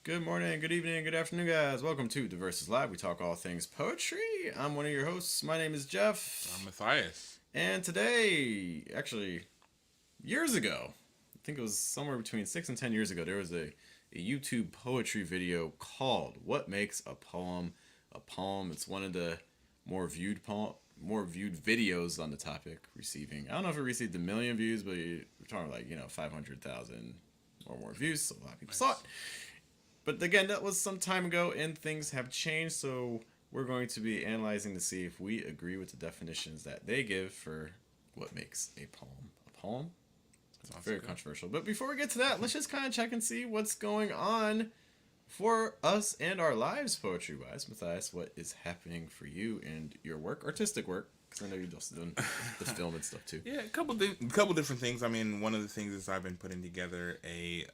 Good morning, good evening, good afternoon, guys. Welcome to Versus Live. We talk all things poetry. I'm one of your hosts. My name is I'm Jeff. Matthias. And today, actually, years ago, I think it was somewhere between 6 and 10 years ago, there was a YouTube poetry video called "What Makes a Poem a Poem." It's one of the more viewed videos on the topic, receiving. I don't know if it received a million views, but we're talking like 500,000 or more views. So a lot of people saw it. Nice. But again, that was some time ago and things have changed, so we're going to be analyzing to see if we agree with the definitions that they give for what makes a poem a poem. It's Sounds very good. controversial. But before we get to that, let's just kind of check and see what's going on for us and our lives, poetry wise. Matthias, what is happening for you and your work, artistic work? Because I know you're just doing the film and stuff too. Yeah, couple different things. I mean, one of the things is I've been putting together a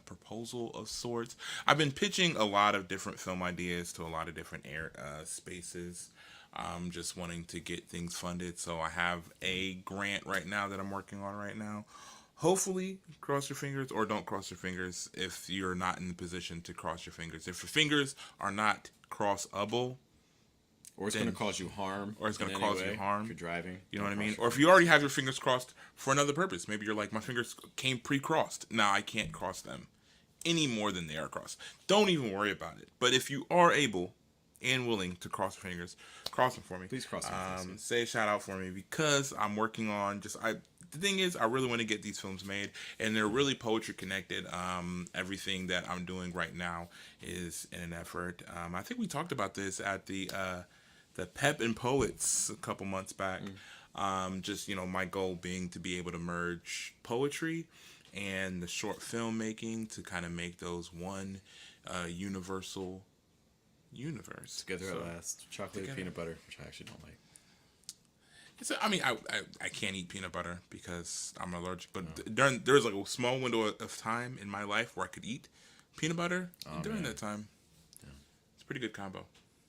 proposal of sorts. I've been pitching a lot of different film ideas to a lot of different spaces. Just wanting to get things funded. So I have a grant right now that I'm working on right now. Hopefully, cross your fingers or don't cross your fingers if you're not in the position to cross your fingers. If your fingers are not crossable, Or it's going to cause you harm. or it's going in to any cause you way harm. if you're driving. You know don't what I cross mean? your Or if you fingers. already have your fingers crossed for another purpose, maybe you're like, my fingers came pre-crossed. Now I can't cross them any more than they are crossed. Don't even worry about it. But if you are able and willing to cross your fingers, cross them for me. Please cross your fingers. Say a shout out for me because I'm working on the thing is, I really want to get these films made, and they're really poetry connected. Everything that I'm doing right now is in an effort. I think we talked about this at the Pep and Poets a couple months back. Just my goal being to be able to merge poetry and the short filmmaking to kind of make those one universal universe. Together So, at last. Chocolate together. peanut butter, which I actually don't like. I mean, I can't eat peanut butter because I'm allergic. But there's like a small window of time in my life where I could eat peanut butter. And during man. that time, it's a pretty good combo.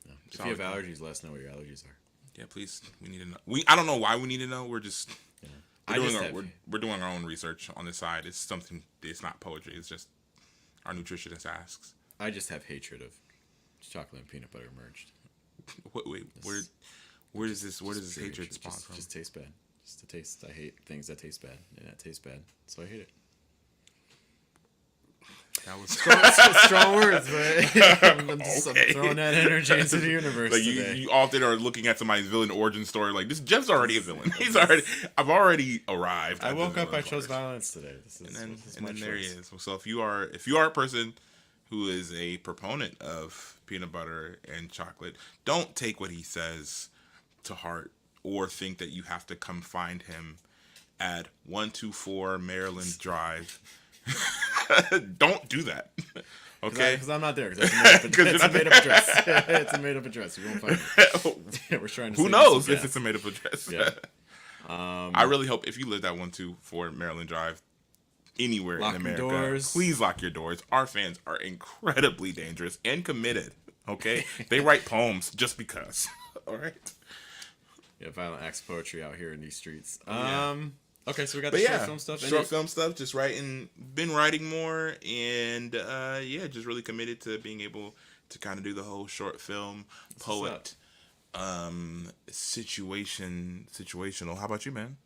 Yeah. If Solid you have combo. allergies, let us know what your allergies are. Yeah, please. We need to know. I don't know why we need to know. We're just Yeah. we're I doing just our have, we're doing our own research on the side. It's something. It's not poetry. It's just our nutritionist asks. I just have hatred of chocolate and peanut butter merged. Wait, where does this Pure hatred spawn from? Just tastes bad. Just the taste. I hate things that taste bad, and that tastes bad, so I hate it. That was Strong words, but I'm just Okay. throwing that energy into the universe like today. you often are looking at somebody's villain origin story. Like this, Jeff's already a villain. I've already arrived. I at woke this up. I villain chose part. violence today. This is And my then there he choice. is. So if you are a person who is a proponent of peanut butter and chocolate, don't take what he says to heart or think that you have to come find him at 124 Maryland Drive. Don't do that. Okay? Because I'm not there. Because it's a made up address. It's a made up address. You won't find it. We're trying to. Who save knows you if some it's a made up address? Yeah. I really hope if you lived at 124 Maryland Drive, anywhere Lock in your America, doors. please lock your doors. Our fans are incredibly dangerous and committed. Okay, they write poems just because. All right. Yeah, violent acts of poetry out here in these streets. Yeah. Okay, so we got But the short yeah, film stuff. short film stuff. Just been writing more, and just really committed to being able to kind of do the whole short film poet situational. How about you, man?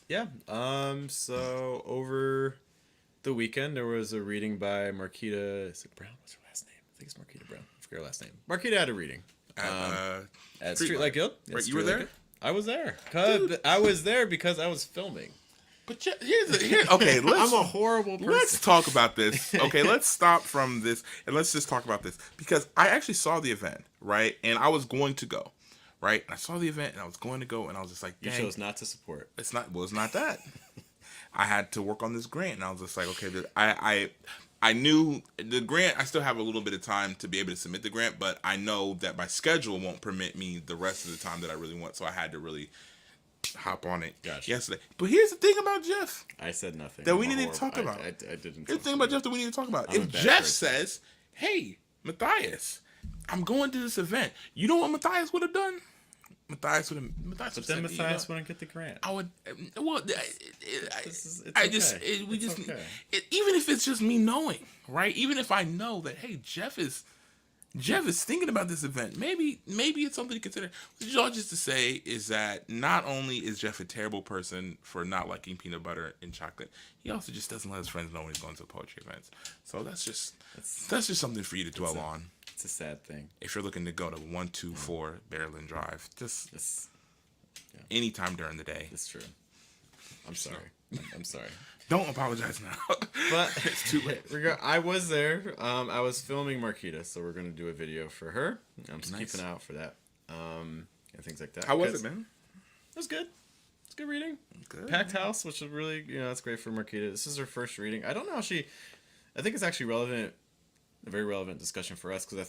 Yeah. So over the weekend, there was a reading by Marquita. Is it Brown? What's her last name? I think it's Marquita Brown. I forget her last name. Marquita had a reading at Streetlight Guild. Yeah, Right, you were Streetlight there? Guild. I was there. I was there because I was filming. But okay, let's I'm a horrible person. let's talk about this. Okay, let's stop from this and let's just talk about this because I actually saw the event, right? And I was going to go, right? And I saw the event and I was going to go and I was just like, You dang, chose not to support. it's not that. I had to work on this grant and I was just like, okay, I knew the grant. I still have a little bit of time to be able to submit the grant, but I know that my schedule won't permit me the rest of the time that I really want. So I had to really hop on it Gotcha. yesterday. But here's the thing about Jeff I said nothing. that I'm we a need to horrible- talk about. I didn't. Here's the thing about Jeff that we need to talk about. I'm a If bad Jeff person. says, "Hey, Matthias, I'm going to this event," you know what Matthias would have done? Matthias But would then send, Matthias wouldn't get the grant. I would. Well, It's I okay. just we It's just okay. even if it's just me knowing, right? Even if I know that, hey, Jeff is thinking about this event. Maybe it's something to consider. Which all just to say is that not only is Jeff a terrible person for not liking peanut butter and chocolate, he also just doesn't let his friends know when he's going to poetry events. So that's just something for you to dwell on. It's a sad thing. If you're looking to go to 124 Maryland Drive, just It's anytime during the day. it's true. I'm sorry. I'm sorry. Don't apologize now. But it's too late. I was there. I was filming Marquita, so we're gonna do a video for her. I'm just Nice. keeping an eye out for that. And things like that. How was 'Cause it, man? It was good. It's good reading. Good. Packed house, which is really, that's great for Marquita. This is her first reading. I don't know how I think it's actually relevant, a very relevant discussion for us, because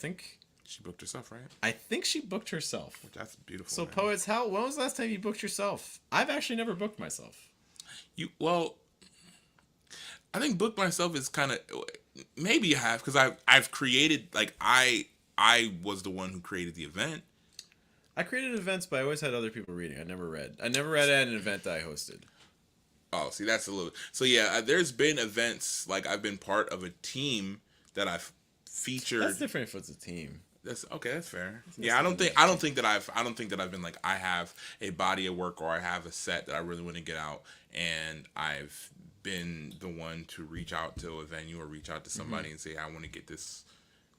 She booked herself, right? I think she booked herself. That's beautiful. So man. poets, when was the last time you booked yourself? I've actually never booked myself. I think book myself is kind of maybe I have because I've created like I was the one who created the event. I created events, but I always had other people reading. I never read at an event that I hosted. Oh, see, that's a little. So yeah, there's been events like I've been part of a team that I've featured. That's different if it's a team. That's okay. That's fair. Yeah, I don't think that I've been like I have a body of work or I have a set that I really want to get out, and I've been the one to reach out to a venue or reach out to somebody and say I want to get this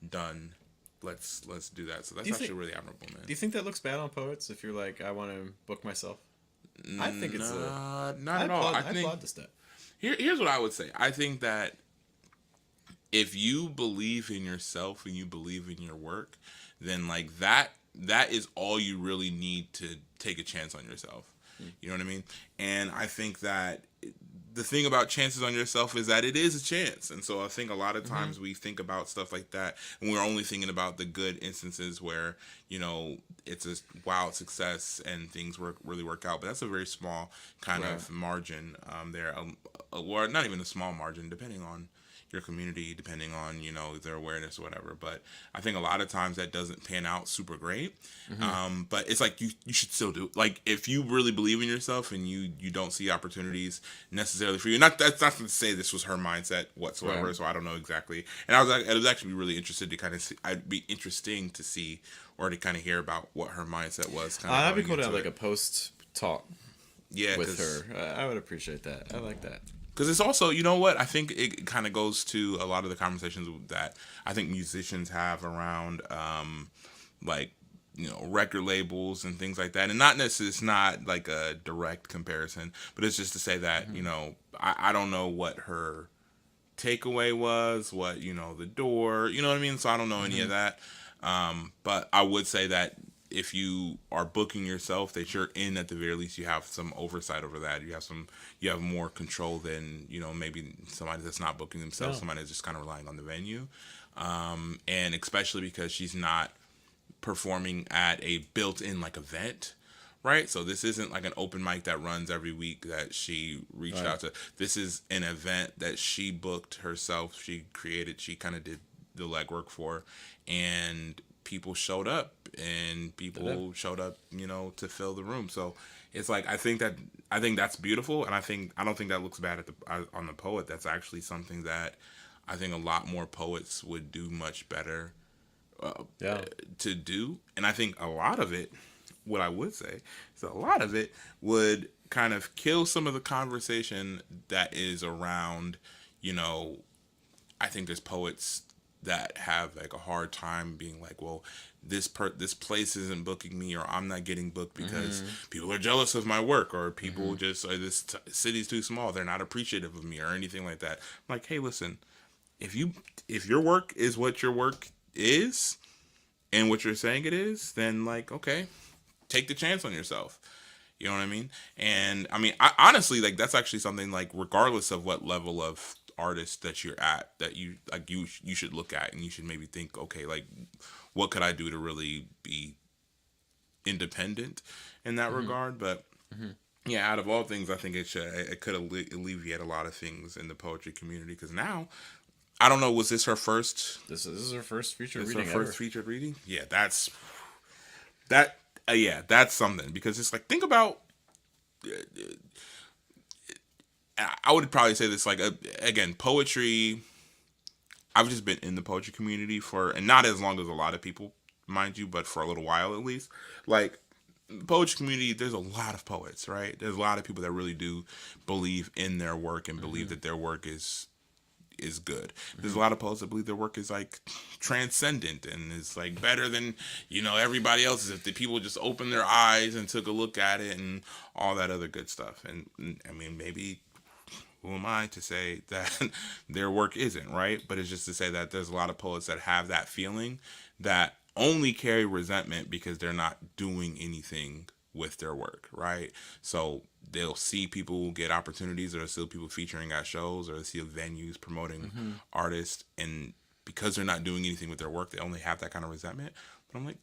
done. Let's do that. So that's actually really admirable, man. Do you think that looks bad on poets if you're like, I want to book myself? I think it's not at all. I applaud the step. Here's what I would say. I think that if you believe in yourself and you believe in your work, then like that is all you really need to take a chance on yourself. You know what I mean? And I think that the thing about chances on yourself is that it is a chance. And so I think a lot of times we think about stuff like that and we're only thinking about the good instances where, it's a wild success and things really work out. But that's a very small kind of margin there. Or not even a small margin, depending on your community, depending on their awareness or whatever. But I think a lot of times that doesn't pan out super great. But it's like you should still do it. Like if you really believe in yourself and you don't see opportunities necessarily for you. That's not to say this was her mindset whatsoever. Right. So I don't know exactly. And I was actually really interested to kind of see. I'd be interesting to see or to kind of hear about what her mindset was. That'd be cool to have like a post talk. Yeah, with her. I would appreciate that. I like that. Because it's also, you know what, I think it kind of goes to a lot of the conversations that I think musicians have around, record labels and things like that. And not necessarily, it's not like a direct comparison, but it's just to say that, I don't know what her takeaway was, what, the door, you know what I mean? So I don't know any of that. But I would say that if you are booking yourself, that you're in at the very least, you have some oversight over that. You have more control than, maybe somebody that's not booking themselves, somebody that's just kind of relying on the venue. And especially because she's not performing at a built-in like event, right? So this isn't like an open mic that runs every week that she reached out to. This is an event that she booked herself. She created, she kind of did the legwork for, and people showed up to fill the room. So it's like I think that's beautiful, and I don't think that looks bad on the poet. That's actually something that I think a lot more poets would do much better to do. And I think a lot of it, what I would say is a lot of it would kind of kill some of the conversation that is around, I think there's poets that have like a hard time being like, well, this place isn't booking me, or I'm not getting booked because people are jealous of my work, or people just this city's too small, they're not appreciative of me, or anything like that. I'm like, hey, listen, if your work is what your work is and what you're saying it is, then like, okay, take the chance on yourself. You know what I mean? And I mean, I honestly, like, that's actually something like, regardless of what level of artist that you're at, that you should look at, and you should maybe think, okay, like, what could I do to really be independent in that regard? But yeah, out of all things, I think it could alleviate a lot of things in the poetry community, because now, I don't know, was this her first? This is her first featured This reading. Her first featured reading? Yeah, that Yeah, that's something, because it's like, think about. I would probably say this, like, again, poetry. I've just been in the poetry community for, and not as long as a lot of people, mind you, but for a little while at least. Like, poetry community, there's a lot of poets, right? There's a lot of people that really do believe in their work and believe that their work is good. There's a lot of poets that believe their work is like transcendent and is like better than, everybody else's, if the people just opened their eyes and took a look at it and all that other good stuff. And I mean, maybe, who am I to say that their work isn't, right? But it's just to say that there's a lot of poets that have that feeling, that only carry resentment because they're not doing anything with their work, right? So they'll see people get opportunities, or they'll see people featuring at shows, or they'll see venues promoting artists, and because they're not doing anything with their work, they only have that kind of resentment. But I'm like,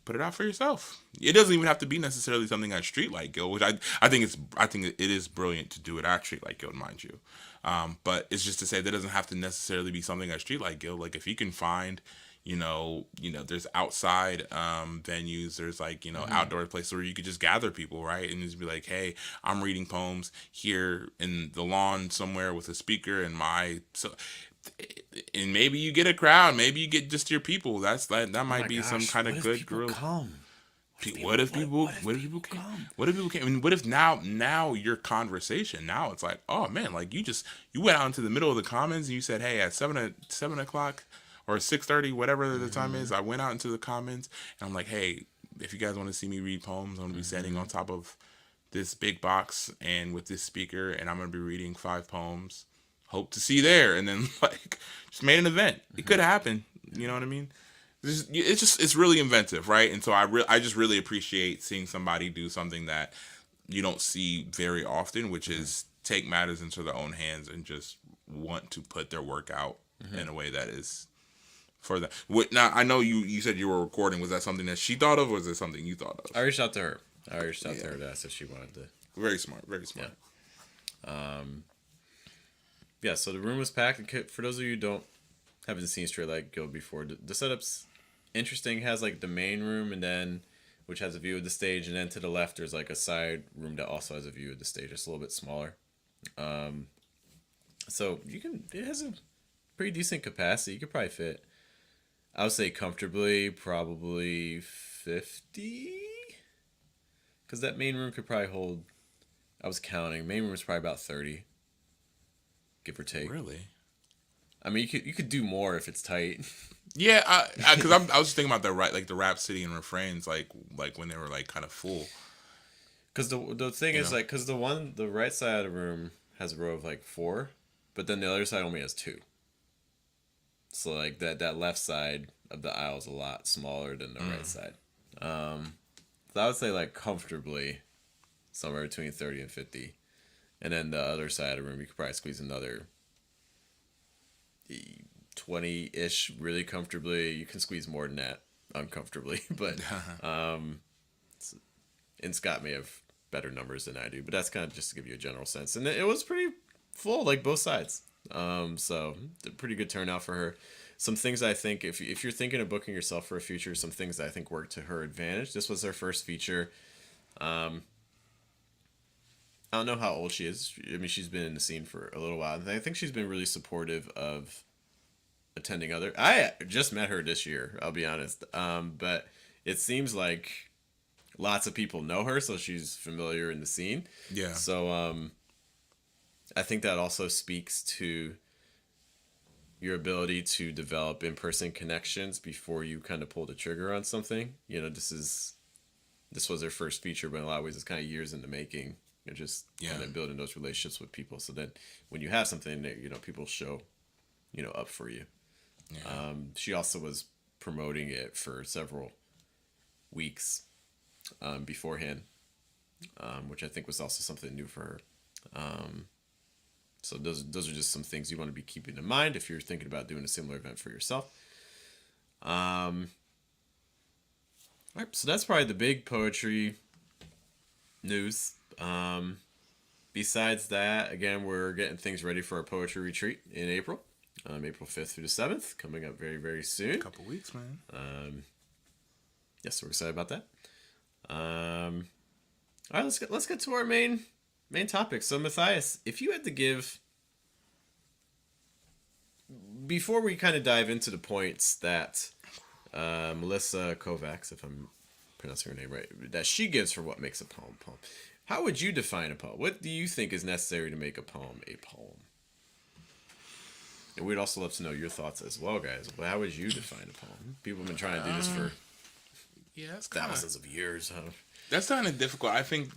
put it out for yourself. It doesn't even have to be necessarily something at Streetlight Guild, which I think it is brilliant to do it at Streetlight Guild, mind you. But it's just to say that doesn't have to necessarily be something at Streetlight Guild. Like, if you can find, there's outside venues, there's like, outdoor places where you could just gather people, right? And just be like, hey, I'm reading poems here in the lawn somewhere with a speaker and and maybe you get a crowd, maybe you get just your people. That Oh might my be gosh, some kind what of if good people grill. come? What if people came? What if people came? I mean, what if now your conversation, now it's like, oh man, like you went out into the middle of the comments and you said, hey, at 7 o'clock or 6:30, whatever the time is, I went out into the comments and I'm like, hey, if you guys want to see me read poems, I'm gonna be standing on top of this big box and with this speaker, and I'm gonna be reading 5 poems. Hope to see you there. And then, like, just made an event. It could happen. You know what I mean? It's really inventive, right? And so I just really appreciate seeing somebody do something that you don't see very often, which is take matters into their own hands and just want to put their work out in a way that is for them. Now, I know you said you were recording. Was that something that she thought of, or was it something you thought of? I reached out to her. To ask if she wanted to. Very smart. Very smart. Yeah, so the room was packed. For those of you who haven't seen Streetlight Guild before, the setup's interesting. It has like the main room, and then which has a view of the stage, and then to the left there's like a side room that also has a view of the stage. It's a little bit smaller. So it has a pretty decent capacity. You could probably fit, I would say comfortably, probably 50, because that main room could probably hold. I was counting. Main room was probably about 30. Give or take. Really? I mean, you could do more if it's tight. Yeah, because I was thinking about the Rhapsody and refrains, like when they were like kind of full. Because the thing is, like, because the right side of the room has a row of like 4, but then the other side only has 2. So like that left side of the aisle is a lot smaller than the right side. So I would say like comfortably somewhere between 30 and 50. And then the other side of the room, you could probably squeeze another 20-ish really comfortably. You can squeeze more than that uncomfortably. But and Scott may have better numbers than I do. But that's kind of just to give you a general sense. And it was pretty full, like both sides. So a pretty good turnout for her. Some things I think, if you're thinking of booking yourself for a feature, some things that I think worked to her advantage. This was her first feature. I don't know how old she is. I mean, she's been in the scene for a little while. And I think she's been really supportive of attending other. I just met her this year, I'll be honest. But it seems like lots of people know her, so she's familiar in the scene. Yeah. So I think that also speaks to your ability to develop in-person connections before you kind of pull the trigger on something. This was her first feature, but in a lot of ways it's kind of years in the making. Just kind of building those relationships with people, so that when you have something that people show, up for you. Yeah. She also was promoting it for several weeks beforehand, which I think was also something new for her. So those are just some things you want to be keeping in mind if you're thinking about doing a similar event for yourself. All right, so that's probably the big poetry news. Besides that, again, we're getting things ready for our poetry retreat in April, April 5th through the 7th, coming up very, very soon. A couple weeks, man. Yes, we're excited about that. All right, let's get to our main topic. So Matthias, if you had to give, before we kind of dive into the points that Melissa Kovacs, if I'm pronouncing her name right, that she gives for what makes a poem, how would you define a poem? What do you think is necessary to make a poem a poem? And we'd also love to know your thoughts as well, guys. But how would you define a poem? People have been trying to do this for Yeah, thousands of years, huh? that's kind of difficult. I think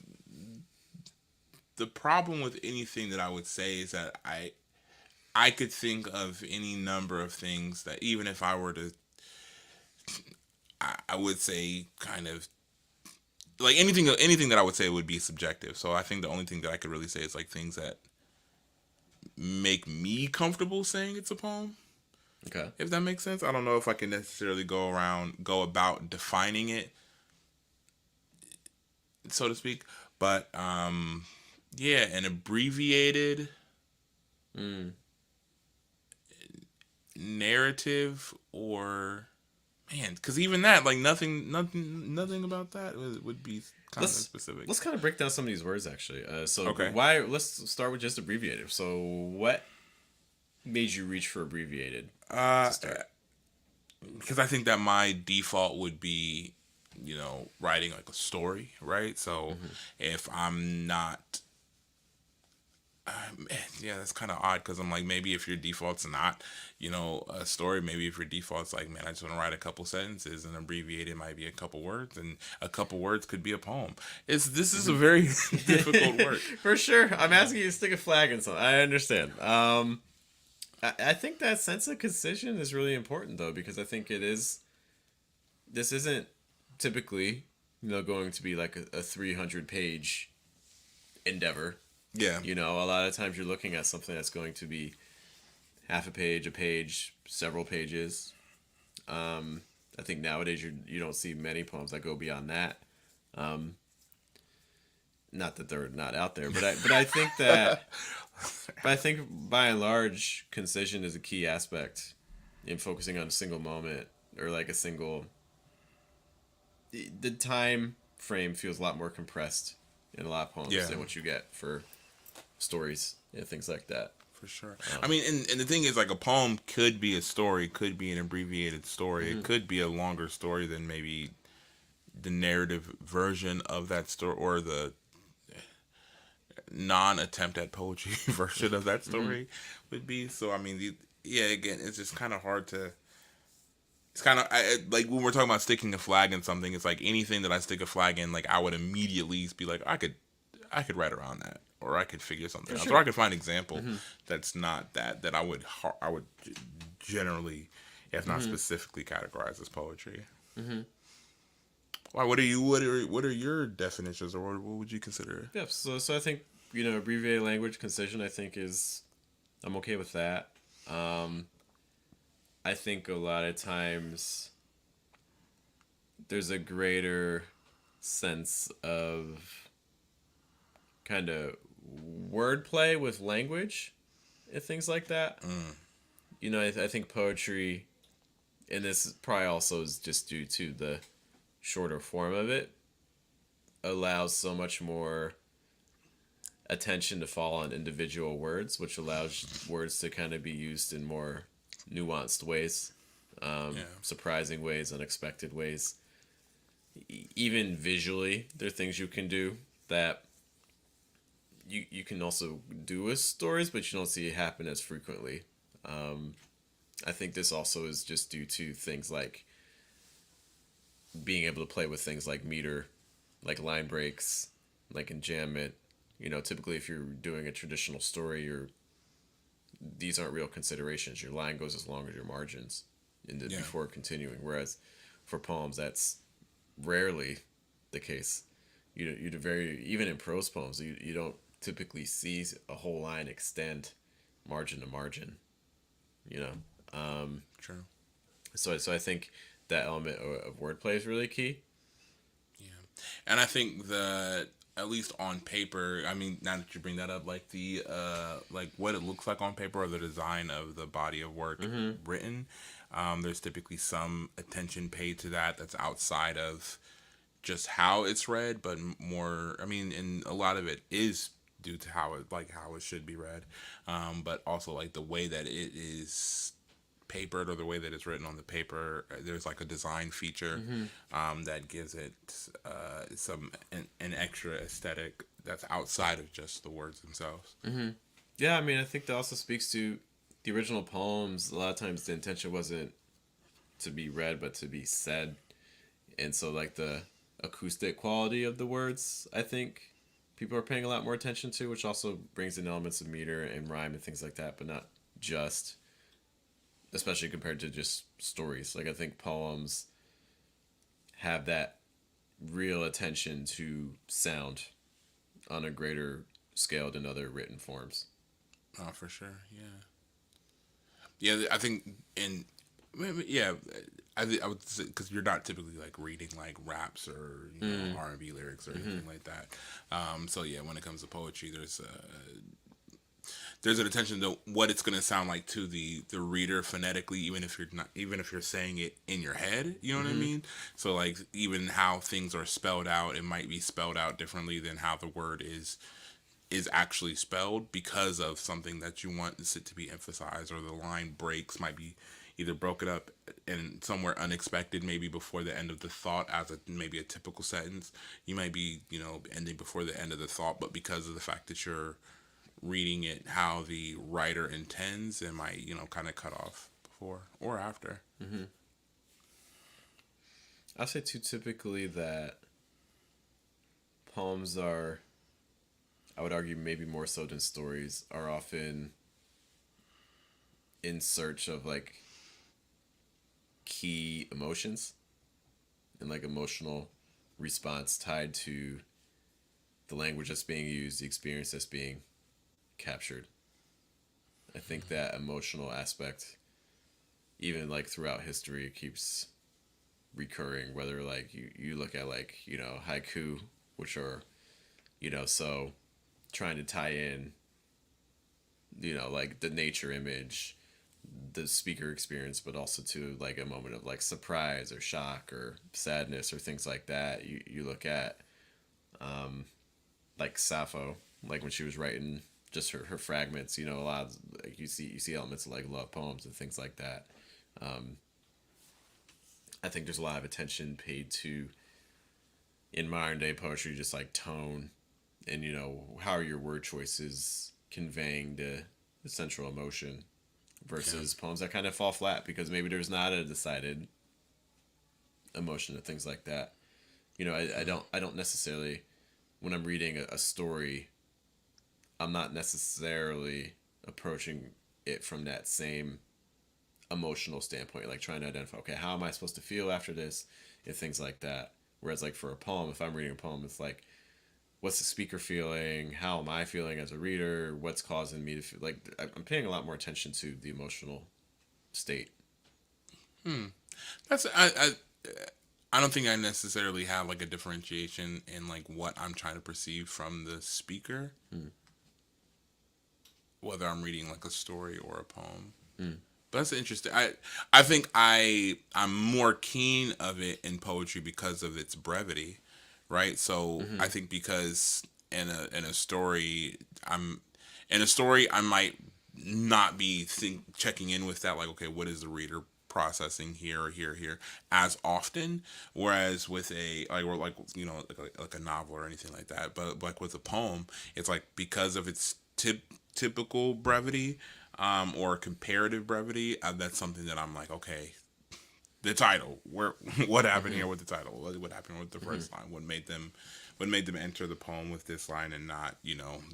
the problem with anything that I would say is that I could think of any number of things that even if I were to, I would say kind of like anything that I would say would be subjective. So I think the only thing that I could really say is like things that make me comfortable saying it's a poem. Okay. If that makes sense. I don't know if I can necessarily go about defining it, so to speak. But yeah, an abbreviated narrative, or man, because even that, like nothing about that would be kind of specific. Let's kind of break down some of these words actually. So Okay. why? Let's start with just abbreviated. So what made you reach for abbreviated to start? Because I think that my default would be, writing like a story, right? So if I'm not, yeah, that's kind of odd because I'm like, maybe if your default's not, a story, maybe if your default's like, man, I just want to write a couple sentences, and abbreviated might be a couple words, and a couple words could be a poem. This is a very difficult work. For sure. I'm asking you to stick a flag in something. I understand. I think that sense of concision is really important though, because I think this isn't typically, going to be like a 300 page endeavor. Yeah. A lot of times you're looking at something that's going to be half a page, several pages. I think nowadays you don't see many poems that go beyond that. Not that they're not out there, but I think that, but I think by and large, concision is a key aspect in focusing on a single moment, or like a single. The time frame feels a lot more compressed in a lot of poems than what you get for stories and things like that. For sure. I mean, and the thing is, like, a poem could be a story, could be an abbreviated story. It could be a longer story than maybe the narrative version of that story, or the non-attempt at poetry version of that story would be. So, I mean, again, it's just kind of hard to. It's kind of like when we're talking about sticking a flag in something. It's like anything that I stick a flag in, like I would immediately be like, I could write around that, or I could figure something out, or I could find an example that's not that I would generally, if not specifically, categorize as poetry. Why? What are your definitions, or what would you consider? Yeah. So I think abbreviated language, concision. I think I'm okay with that. I think a lot of times there's a greater sense of kind of wordplay with language and things like that. I think poetry, and this probably also is just due to the shorter form of it, allows so much more attention to fall on individual words, which allows words to kind of be used in more nuanced ways, surprising ways, unexpected ways. Even visually, there are things you can do that you can also do with stories, but you don't see it happen as frequently. I think this also is just due to things like being able to play with things like meter, like line breaks, like enjambment. Typically if you're doing a traditional story, these aren't real considerations. Your line goes as long as your margins before continuing. Whereas for poems, that's rarely the case. Even in prose poems, you don't typically see a whole line extend margin to margin. True. So I think that element of wordplay is really key. Yeah, and I think that at least on paper, I mean, now that you bring that up, like the like what it looks like on paper, or the design of the body of work written, there's typically some attention paid to that that's outside of just how it's read, but more. I mean, and a lot of it is due to how it should be read, but also like the way that it is papered or the way that it's written on the paper. There's like a design feature that gives it an extra aesthetic that's outside of just the words themselves. Yeah, I mean, I think that also speaks to the original poems. A lot of times the intention wasn't to be read, but to be said. And so, like, the acoustic quality of the words, I think people are paying a lot more attention to, which also brings in elements of meter and rhyme and things like that, but not just, especially compared to just stories. Like, I think poems have that real attention to sound on a greater scale than other written forms. Oh, for sure. Yeah. Yeah, I think, and yeah, I would say because you're not typically like reading like raps or R&B lyrics or anything like that. So yeah, when it comes to poetry, there's an attention to what it's going to sound like to the reader phonetically, even if you're saying it in your head. You know what I mean? So like even how things are spelled out, it might be spelled out differently than how the word is actually spelled because of something that you want it to be emphasized, or the line breaks might be either broken up and somewhere unexpected, maybe before the end of the thought, as maybe a typical sentence. You might be, ending before the end of the thought, but because of the fact that you're reading it how the writer intends, it might, kind of cut off before or after. I'll say too, typically that poems are, I would argue maybe more so than stories, are often in search of like key emotions and like emotional response tied to the language that's being used, the experience that's being captured. I think that emotional aspect, even like throughout history, keeps recurring. Whether like you look at like, haiku, which are, so trying to tie in, like the nature image, the speaker experience, but also to like a moment of like surprise or shock or sadness or things like that. You look at like Sappho, like when she was writing just her fragments, a lot of, like you see elements of like love poems and things like that. I think there's a lot of attention paid to in modern day poetry, just like tone and how are your word choices conveying the central emotion versus poems that kind of fall flat because maybe there's not a decided emotion and things like that. I don't necessarily, when I'm reading a story, I'm not necessarily approaching it from that same emotional standpoint, like trying to identify, okay, how am I supposed to feel after this and things like that. Whereas like for a poem, if I'm reading a poem, it's like, what's the speaker feeling? How am I feeling as a reader? What's causing me to feel like I'm paying a lot more attention to the emotional state. That's I don't think I necessarily have like a differentiation in like what I'm trying to perceive from the speaker, whether I'm reading like a story or a poem. But that's interesting. I think I'm more keen of it in poetry because of its brevity, right? So I think because in a story I might not be checking in with that, like, okay, what is the reader processing here or here as often, whereas with a like like a novel or anything like that, but like with a poem, it's like because of its typical brevity, or comparative brevity, that's something that I'm like, okay, the title, where what happened here with the title, what happened with the first line, what made them enter the poem with this line and not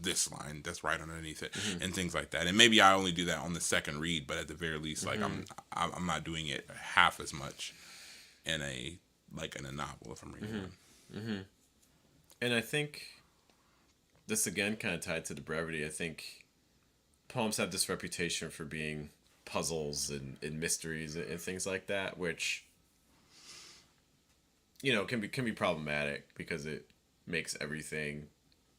this line that's right underneath it, and things like that. And maybe I only do that on the second read, but at the very least, like I'm not doing it half as much in a novel if I'm reading one. And I think this again kind of tied to the brevity. I think poems have this reputation for being puzzles and mysteries and things like that, which can be problematic because it makes everything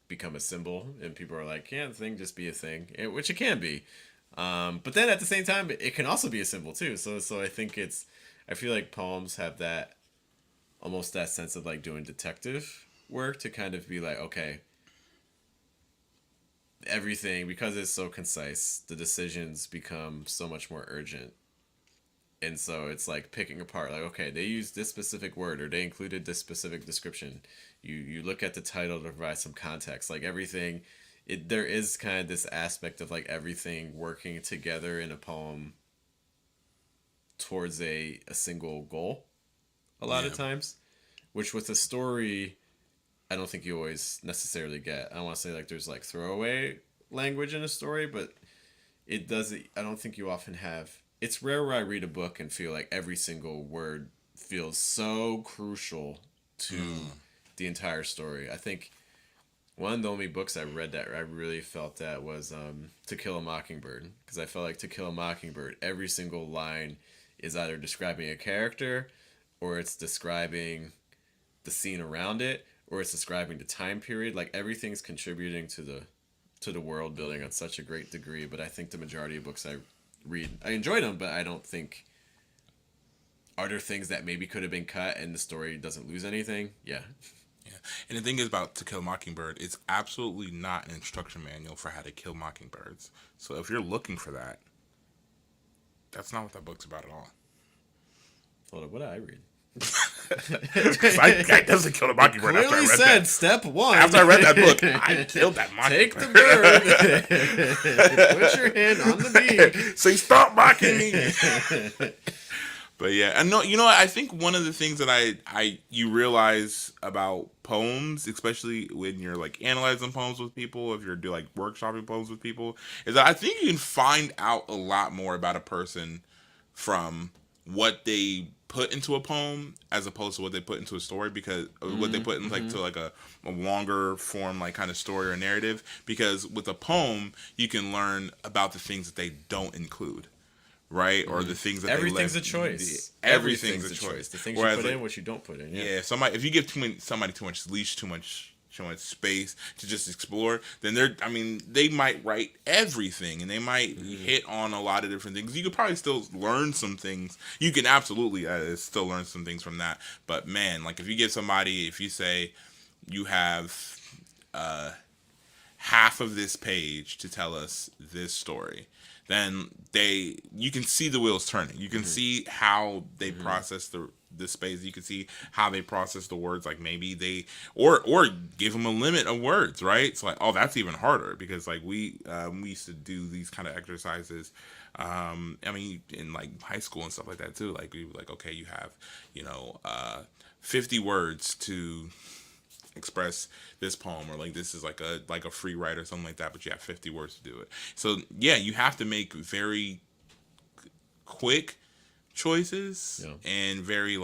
become a symbol, and people are like, can't the thing just be a thing? Which it can be, but then at the same time, it can also be a symbol too. So I think I feel like poems have that almost that sense of like doing detective work to kind of be like, okay, everything, because it's so concise, the decisions become so much more urgent. And so it's like picking apart, like, okay, they used this specific word or they included this specific description. You look at the title to provide some context. Like everything, there is kind of this aspect of like everything working together in a poem towards a single goal a lot of Yeah. times, which with a story I don't think you always necessarily get. I don't want to say like there's like throwaway language in a story, but it doesn't. I don't think you often have. It's rare where I read a book and feel like every single word feels so crucial to the entire story. I think one of the only books I read that I really felt that was To Kill a Mockingbird, because I felt like To Kill a Mockingbird, every single line is either describing a character or it's describing the scene around it or it's describing the time period. Like everything's contributing to the world building on such a great degree. But I think the majority of books I read, I enjoyed them, but I don't think, are there things that maybe could have been cut and the story doesn't lose anything? Yeah. Yeah. And the thing is about To Kill a Mockingbird, it's absolutely not an instruction manual for how to kill mockingbirds. So if you're looking for that, that's not what that book's about at all. Hold up, what did I read? 'Cause I definitely killed a mockingbird after I Clearly read said that. step one. After I read that book, I killed that Take mockingbird. the bird. Put your hand on the beak. Say, stop mocking me. But yeah, and no, you know what? I think one of the things that you realize about poems, especially when you're like analyzing poems with people, if you're do like workshopping poems with people, is that I think you can find out a lot more about a person from what they put into a poem as opposed to what they put into a story, because what they put in like to like a longer form like kind of story or narrative, because with a poem you can learn about the things that they don't include, right? Or the things that Everything's they a choice. everything's a choice. The things Whereas, you put in, like, what you don't put in. Yeah. yeah, somebody, if you give somebody too much leash, too much space to just explore, then they might write everything and they might hit on a lot of different things. You could probably still learn some things. You can absolutely still learn some things from that. But man, like if you give somebody, if you say you have half of this page to tell us this story, then you can see the wheels turning. You can see how they process the space. You can see how they process the words. Like maybe they or give them a limit of words, right? It's like, oh, that's even harder, because like we used to do these kind of exercises. In like high school and stuff like that too. Like we were like, okay, you have 50 words to express this poem, or like this is like a free write or something like that, but you have 50 words to do it. So yeah, you have to make very quick choices, and very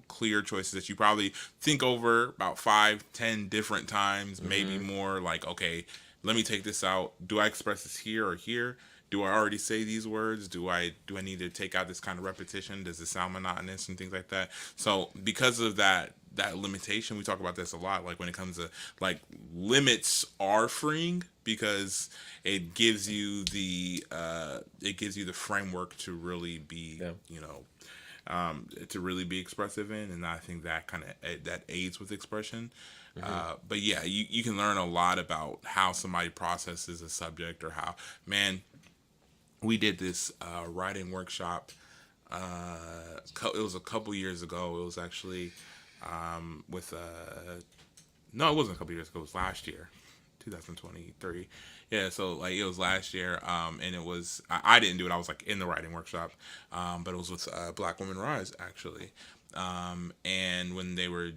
clear choices that you probably think over about 5-10 different times, maybe more. Like, okay, let me take this out. Do I express this here or here? Do I already say these words? Do I need to take out this kind of repetition? Does it sound monotonous and things like that? So because of that limitation, we talk about this a lot, like when it comes to like limits are freeing, because it gives you the framework to really be to really be expressive in, and I think that kind of that aids with expression. But yeah, you can learn a lot about how somebody processes a subject, or how, man, we did this writing workshop. It was a couple years ago. It was actually with no, it wasn't a couple years ago. It was last year, 2023. Yeah, so like it was last year, and it was I didn't do it. I was like in the writing workshop, but it was with Black Women Rise actually. And when they were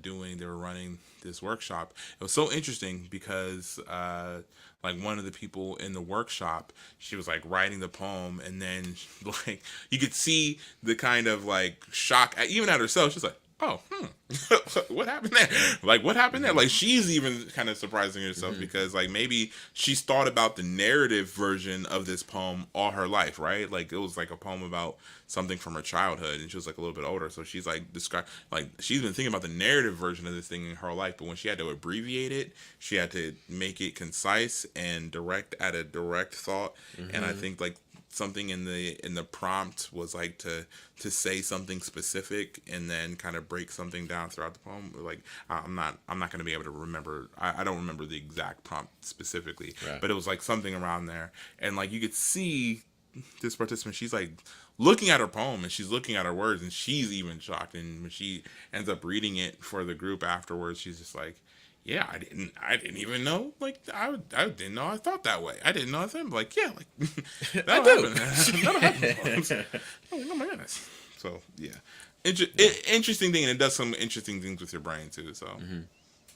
running this workshop, it was so interesting because like one of the people in the workshop, she was like writing the poem, and then like you could see the kind of like shock even at herself. She's like, oh, what happened there? Like, what happened there? Like, she's even kind of surprising herself, because like maybe she's thought about the narrative version of this poem all her life, right? Like it was like a poem about something from her childhood, and she was like a little bit older, so she's like she's been thinking about the narrative version of this thing in her life, but when she had to abbreviate it, she had to make it concise and direct at a direct thought. And I think like something in the prompt was like to say something specific and then kind of break something down throughout the poem. Like I'm not going to be able to remember. I don't remember the exact prompt specifically, Right. but it was like something around there, and like you could see this participant, she's like looking at her poem and she's looking at her words and she's even shocked, and when she ends up reading it for the group afterwards, she's just like, yeah, I didn't even know, like I didn't know I thought that way. I didn't know I thought, like, yeah, like I that'll do. happen. That'll happen. Oh my goodness. So yeah. Interesting thing, and it does some interesting things with your brain too. So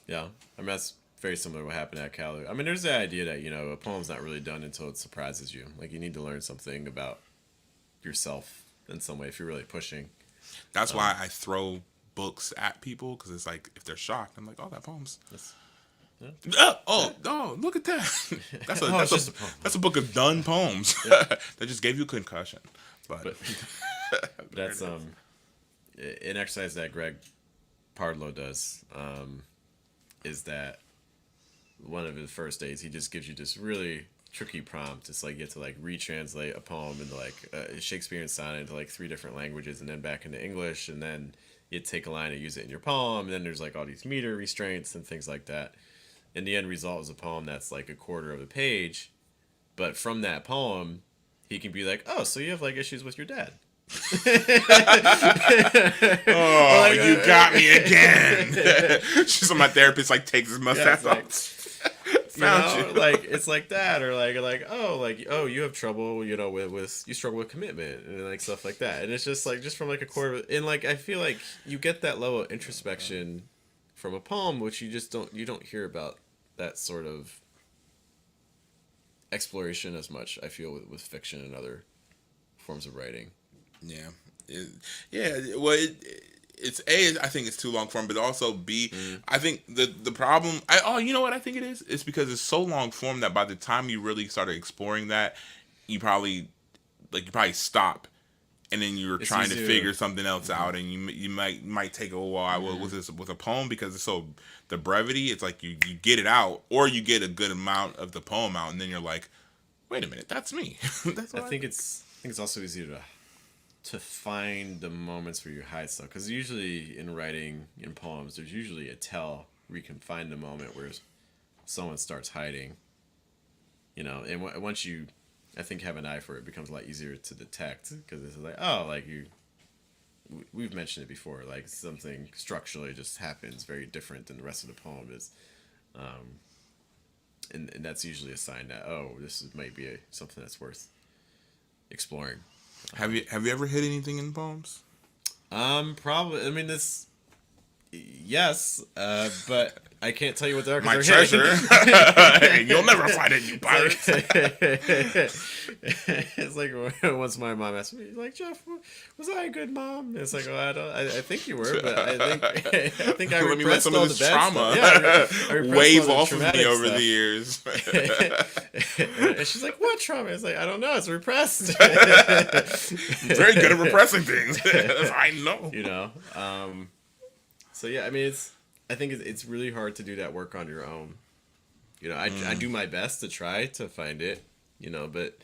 Yeah, I mean that's very similar to what happened at Cali. I mean, there's the idea that a poem's not really done until it surprises you. Like you need to learn something about yourself in some way if you're really pushing. that's why I throw books at people, because it's like if they're shocked, I'm like, oh, that poem's. That's, Oh, look at that. That's a Oh, it's just a poem. that's a book of done poems that just gave you a concussion. But that's an exercise that Greg Pardlow does. Is that one of his first days? He just gives you this really tricky prompt. It's like you have to like retranslate a poem into like a Shakespearean sonnet into like 3 different languages and then back into English, and then you take a line and use it in your poem, and then there's like all these meter restraints and things like that. And the end result is a poem that's like a quarter of a page, but from that poem he can be like, oh, so you have like issues with your dad. oh, you got me again. She's my therapist. Like takes his mustache off. Like it's like that, or like oh you have trouble with you struggle with commitment and like stuff like that, and it's just like just from like a quarter and like I feel like you get that level of introspection from a poem, which you don't hear about that sort of exploration as much, I feel, with fiction and other forms of writing. Yeah, well, I think it's too long form, but also B, I think the problem. You know what I think it is? It's because it's so long form that by the time you really started exploring that, you probably stop, and then you're trying to figure something else out, and you might take a while with a poem, because it's so the brevity. It's like you get it out, or you get a good amount of the poem out, and then you're like, wait a minute, that's me. That's I think it's also easier to find the moments where you hide stuff, because usually in writing in poems there's usually a tell where you can find the moment where someone starts hiding, and once you, I think, have an eye for it, it becomes a lot easier to detect, because it's like, oh, like we've mentioned it before, like something structurally just happens very different than the rest of the poem is, and that's usually a sign that, oh, might be something that's worth exploring. Have you ever hit anything in poems? Probably. I mean, yes, but I can't tell you what they are. My they're treasure. You'll never find it, you pirate. It's like once my mom asked me, like, Jeff, was I a good mom? It's like, well, I think you were, but I think I let me let repressed some all of the this bad trauma stuff. Yeah, I wave repressed all the off of me over traumatic the years. And she's like, what trauma? It's like, I don't know, it's repressed. I'm very good at repressing things. I know. So yeah, I mean, I think it's really hard to do that work on your own. I do my best to try to find it, but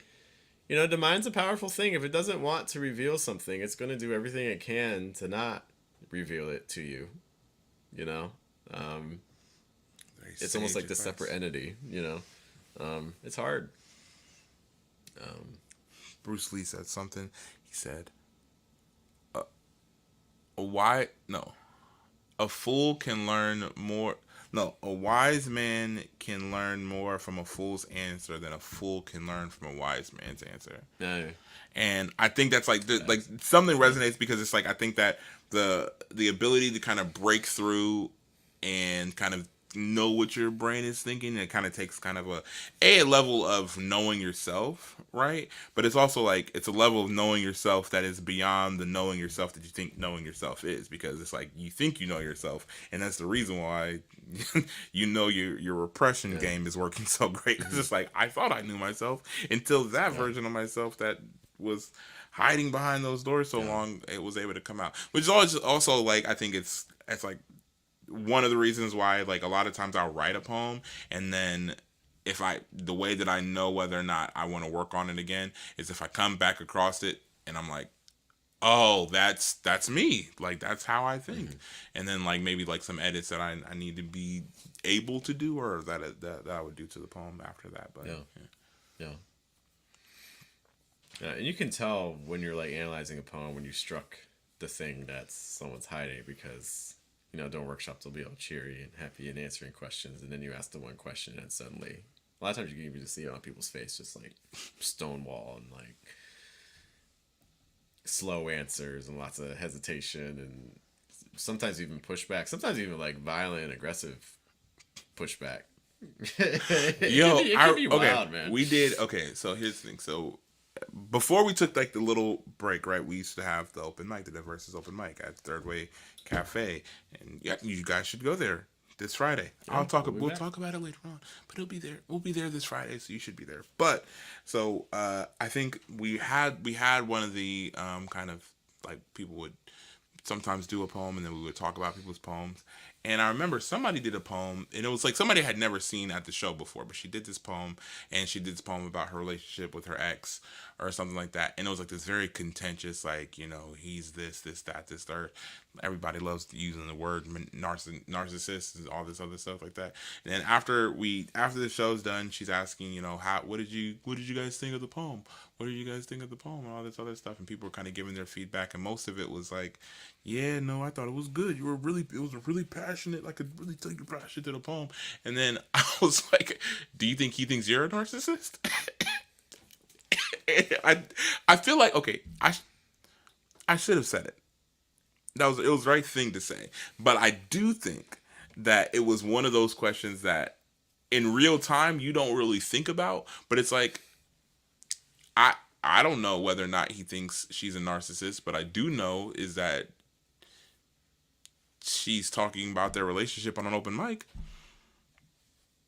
the mind's a powerful thing. If it doesn't want to reveal something, it's going to do everything it can to not reveal it to you. It's almost like this separate entity. It's hard. Bruce Lee said something. He said, a fool can learn more. No, a wise man can learn more from a fool's answer than a fool can learn from a wise man's answer. Yeah. And I think that's like something resonates, because it's like, I think that the ability to kind of break through and kind of know what your brain is thinking, it kind of takes kind of a level of knowing yourself, right? But it's also like, it's a level of knowing yourself that is beyond the knowing yourself that you think knowing yourself is, because it's like you think you know yourself, and that's the reason why your repression game is working so great. It's just like, I thought I knew myself until that version of myself that was hiding behind those doors so long, it was able to come out. Which is also like, I think it's like one of the reasons why, like, a lot of times I'll write a poem and then the way that I know whether or not I want to work on it again is if I come back across it and I'm like, oh, that's me. Like, that's how I think. And then, like, maybe like some edits that I need to be able to do, or that I would do to the poem after that. But Yeah. Yeah, and you can tell when you're like analyzing a poem when you struck the thing that someone's hiding, because during workshops they'll be all cheery and happy and answering questions, and then you ask the one question and suddenly a lot of times you can even just see it on people's face, just like stonewall and like slow answers and lots of hesitation and sometimes even pushback, sometimes even like violent and aggressive pushback. Yo, it can be wild, man. we did. Okay, so here's the thing. So before we took like the little break, right? We used to have the open mic, the Diversus open mic at Third Way Cafe, and yeah, you guys should go there this Friday. Yeah, We'll talk about it later on, but it'll be there. We'll be there this Friday, so you should be there. But so I think we had one of the kind of like people would sometimes do a poem and then we would talk about people's poems. And I remember somebody did a poem, and it was like somebody I had never seen at the show before, but she did this poem, and she did this poem about her relationship with her ex or something like that. And it was like this very contentious, like, he's this, that, this, third. Everybody loves using the word narcissist and all this other stuff like that. And then after the show's done, she's asking, what did you guys think of the poem? What did you guys think of the poem and all this other stuff? And people were kind of giving their feedback, and most of it was like, yeah, no, I thought it was good. It was a really passionate, like, a really took your passion to the poem. And then I was like, do you think he thinks you're a narcissist? I feel like, okay, I should have said it. It was the right thing to say. But I do think that it was one of those questions that in real time you don't really think about, but it's like, I don't know whether or not he thinks she's a narcissist, but I do know is that she's talking about their relationship on an open mic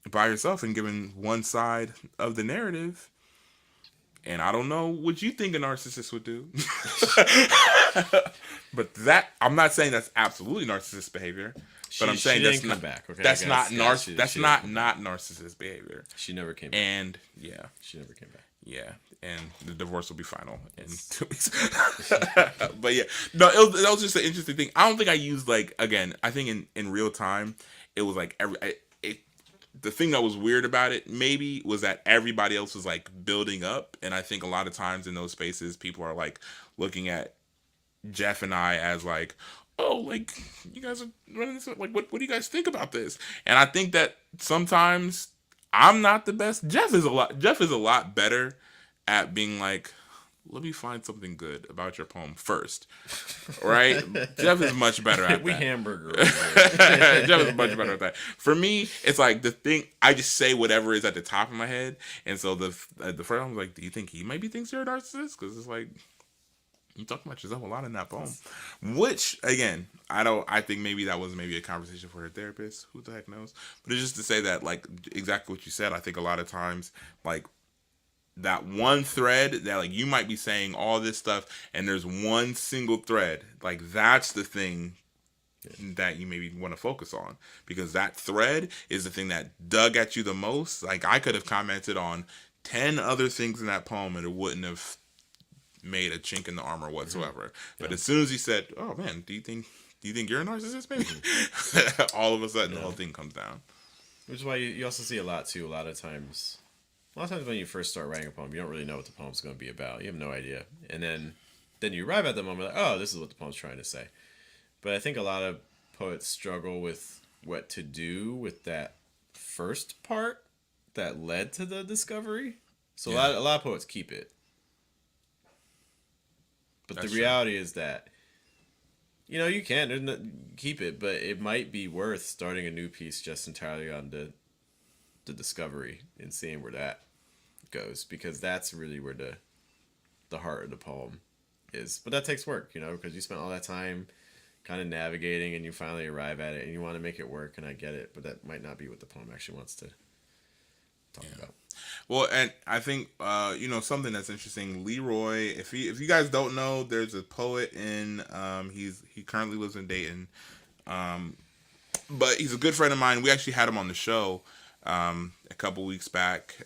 by herself and giving one side of the narrative. And I don't know what you think a narcissist would do. But I'm not saying that's absolutely narcissist behavior. But I'm saying that's not back. Okay, that's not narcissist behavior. She never came back. And yeah. She never came back. Yeah, and the divorce will be final in 2 weeks. But yeah, no, that was just an interesting thing. I don't think I used, like, again, I think in real time, it was like the thing that was weird about it maybe was that everybody else was like building up, and I think a lot of times in those spaces, people are like looking at Jeff and I as like, oh, like, you guys are running this, like, what do you guys think about this? And I think that sometimes I'm not the best. Jeff is a lot better at being like, let me find something good about your poem first, right? Jeff is much better at that. Hamburger. Jeff is much better at that. For me, it's like the thing, I just say whatever is at the top of my head. And so the first one was like, do you think he maybe thinks you're a narcissist? Because it's like, you talk about yourself a lot in that poem. Which, again, I think maybe that was maybe a conversation for her therapist. Who the heck knows? But it's just to say that, like, exactly what you said. I think a lot of times, like, that one thread that, like, you might be saying all this stuff and there's one single thread, like, that's the thing that you maybe want to focus on, because that thread is the thing that dug at you the most. Like, I could have commented on 10 other things in that poem and it wouldn't have made a chink in the armor whatsoever. But as soon as he said, oh man, do you think you're a narcissist, maybe? All of a sudden the whole thing comes down. Which is why you also see a lot of times when you first start writing a poem, you don't really know what the poem's going to be about. You have no idea. And then you arrive at the moment, like, oh, this is what the poem's trying to say. But I think a lot of poets struggle with what to do with that first part that led to the discovery. So a lot of poets keep it. But that's the reality is that, you can keep it, but it might be worth starting a new piece just entirely on the discovery and seeing where that goes, because that's really where the heart of the poem is. But that takes work, because you spent all that time kind of navigating and you finally arrive at it and you want to make it work, and I get it, but that might not be what the poem actually wants to talk about. Well, and I think something that's interesting, Leroy, if you guys don't know, there's a poet in he currently lives in Dayton, but he's a good friend of mine. We actually had him on the show a couple weeks back.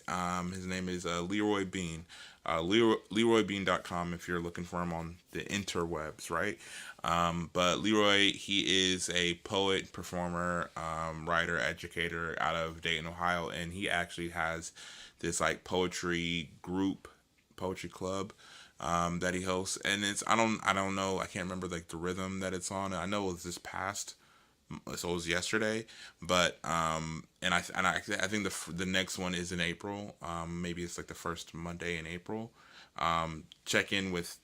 His name is Leroy Bean. LeroyBean.com if you're looking for him on the interwebs, right? But Leroy, he is a poet, performer, writer, educator out of Dayton, Ohio, and he actually has this like poetry group, poetry club that he hosts, and it's I don't know, I can't remember like the rhythm that it's on. I know it was this past, so it was yesterday, but I think the next one is in April. Maybe it's like the first Monday in April. Check in with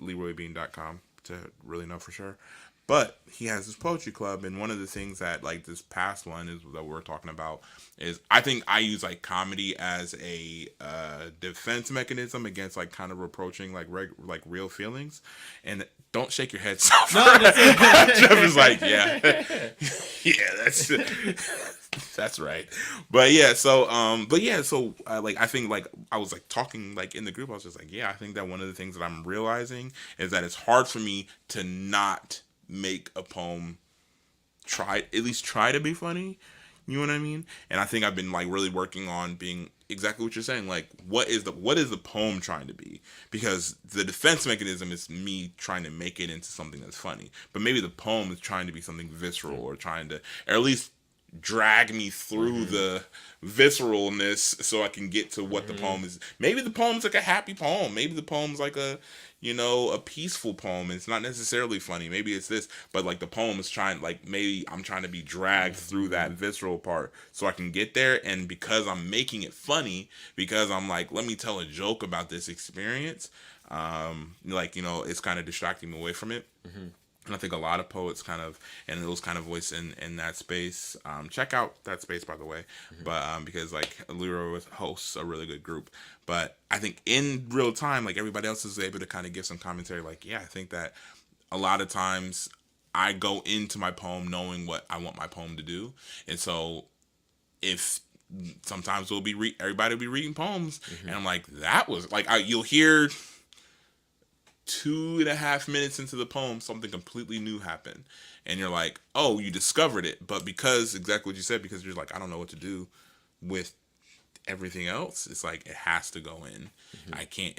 LeroyBean.com to really know for sure. But he has this poetry club, and one of the things that like this past one is that we're talking about is I think I use like comedy as a defense mechanism against like kind of approaching like like real feelings, and don't shake your head so far. No, Trevor's like, yeah, yeah, that's right. But yeah, so like I think like I was like talking like in the group, I was just like, yeah, I think that one of the things that I'm realizing is that it's hard for me to not make a poem at least try to be funny. You know what I mean? And I think I've been like really working on being exactly what you're saying. Like, what is the poem trying to be? Because the defense mechanism is me trying to make it into something that's funny. But maybe the poem is trying to be something visceral, or trying to, or at least drag me through the visceralness so I can get to what the poem is. Maybe the poem's like a happy poem. Maybe the poem's like a peaceful poem. It's not necessarily funny. Maybe it's this, but like the poem is trying, like maybe I'm trying to be dragged through that visceral part so I can get there. And because I'm making it funny, because I'm like, let me tell a joke about this experience, it's kind of distracting me away from it. And I think a lot of poets kind of, and those kind of voice in that space. Check out that space, by the way. But because like Leroy hosts a really good group. But I think in real time, like everybody else is able to kind of give some commentary. Like, yeah, I think that a lot of times I go into my poem knowing what I want my poem to do. And so if sometimes everybody will be reading poems, and I'm like, that was like, you'll hear 2.5 minutes into the poem, something completely new happened. And you're like, oh, you discovered it. But because, exactly what you said, because you're like, I don't know what to do with everything else, it's like, it has to go in. I can't,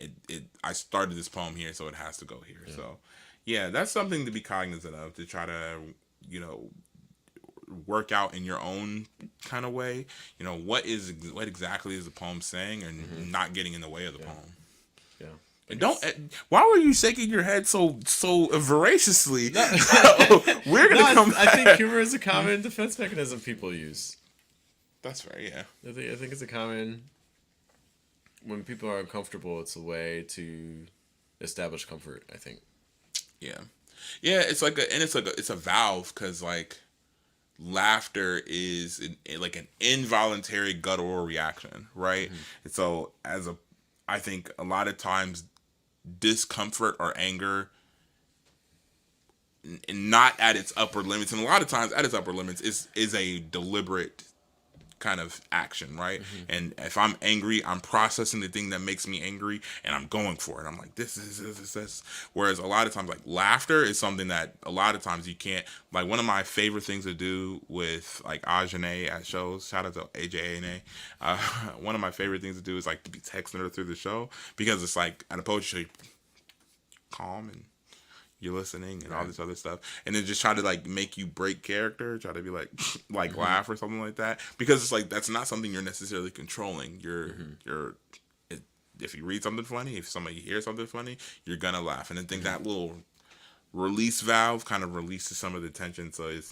I started this poem here, so it has to go here. Yeah. So, yeah, that's something to be cognizant of, to try to, work out in your own kind of way. What exactly is the poem saying, and not getting in the way of the poem. Yeah. Why were you shaking your head so voraciously? No. We're gonna come back. I think humor is a common defense mechanism people use. That's fair, yeah. I think it's a common, when people are uncomfortable, it's a way to establish comfort, I think. Yeah. It's like it's a valve, because like laughter is like an involuntary guttural reaction, right? And so I think a lot of times discomfort or anger, not at its upper limits, and a lot of times at its upper limits, is a deliberate kind of action, right? And if I'm angry, I'm processing the thing that makes me angry, and I'm going for it. I'm like, this. Whereas a lot of times, like laughter is something that a lot of times you can't. Like, one of my favorite things to do with like Ajane at shows, shout out to AJANA, one of my favorite things to do is like to be texting her through the show, because it's like at a poetry show, calm and you're listening and all this other stuff, and then just try to like make you break character, try to be like laugh or something like that, because it's like that's not something you're necessarily controlling. If you read something funny, if somebody hears something funny, you're gonna laugh, and I think that little release valve kind of releases some of the tension, so you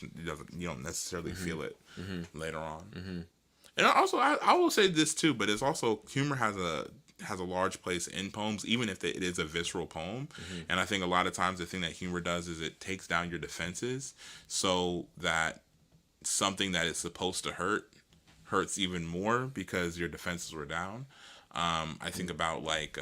don't necessarily feel it later on. And also, I will say this too, but it's also, humor has a large place in poems, even if it is a visceral poem. And I think a lot of times the thing that humor does is it takes down your defenses, so that something that is supposed to hurts even more because your defenses were down. I think about like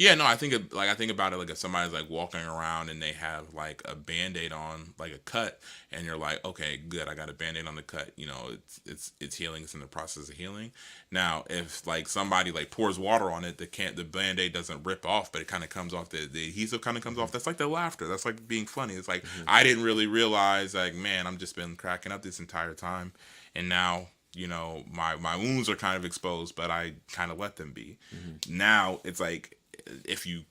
Yeah, no, I think about it like if somebody's like walking around and they have like a band-aid on like a cut, and you're like, okay, good, I got a band-aid on the cut. You know, it's healing. It's in the process of healing. Now, if like somebody like pours water on it, the band-aid doesn't rip off, but it kind of comes off. The adhesive kind of comes off. That's like the laughter. That's like being funny. It's like I didn't really realize like, man, I'm just been cracking up this entire time, and now my wounds are kind of exposed, but I kind of let them be. Now it's like if you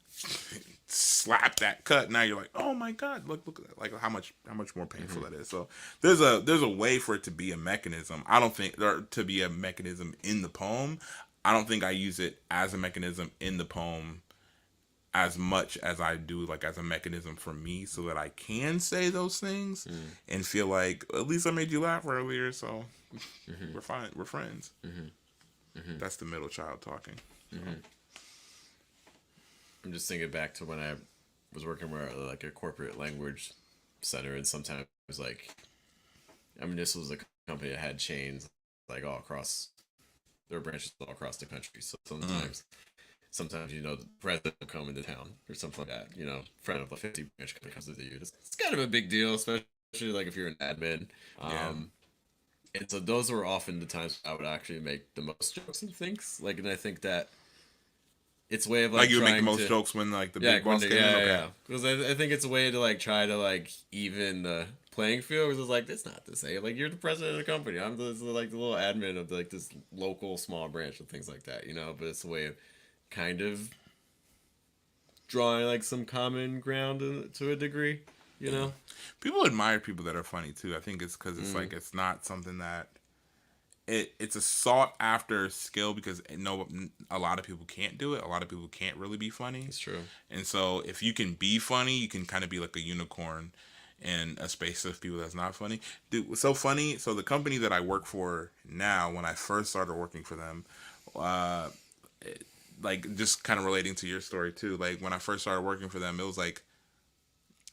slap that cut, now you're like, oh my god, look like how much more painful that is. So there's a way for it to be a mechanism. I don't think there to be a mechanism in the poem. I don't think I use it as a mechanism in the poem as much as I do like as a mechanism for me, so that I can say those things and feel like at least I made you laugh earlier, so we're fine, we're friends. That's the middle child talking. I'm just thinking back to when I was working with like a corporate language center, and sometimes like, I mean, this was a company that had chains like all across, there were branches all across the country. So sometimes the president will come into town or something like that. Friend of the 50 branch company comes to you. It's kind of a big deal, especially like if you're an admin. And so those were often the times I would actually make the most jokes and things. Like, and I think that it's a way of like you would make trying most to, jokes when like the big boss came in. Okay. yeah. Because I think it's a way to like try to like even the playing field. Because it's like, it's not the same. Like, you're the president of the company. I'm like the little admin of like this local small branch and things like that. But it's a way of kind of drawing like some common ground to a degree. People admire people that are funny too. I think it's because it's like it's not something that it's a sought after skill, because a lot of people can't do it. A lot of people can't really be funny. It's true. And so if you can be funny, you can kind of be like a unicorn in a space of people that's not funny. Dude, so funny. So the company that I work for now, when I first started working for them, like just kind of relating to your story too. Like when I first started working for them, it was like,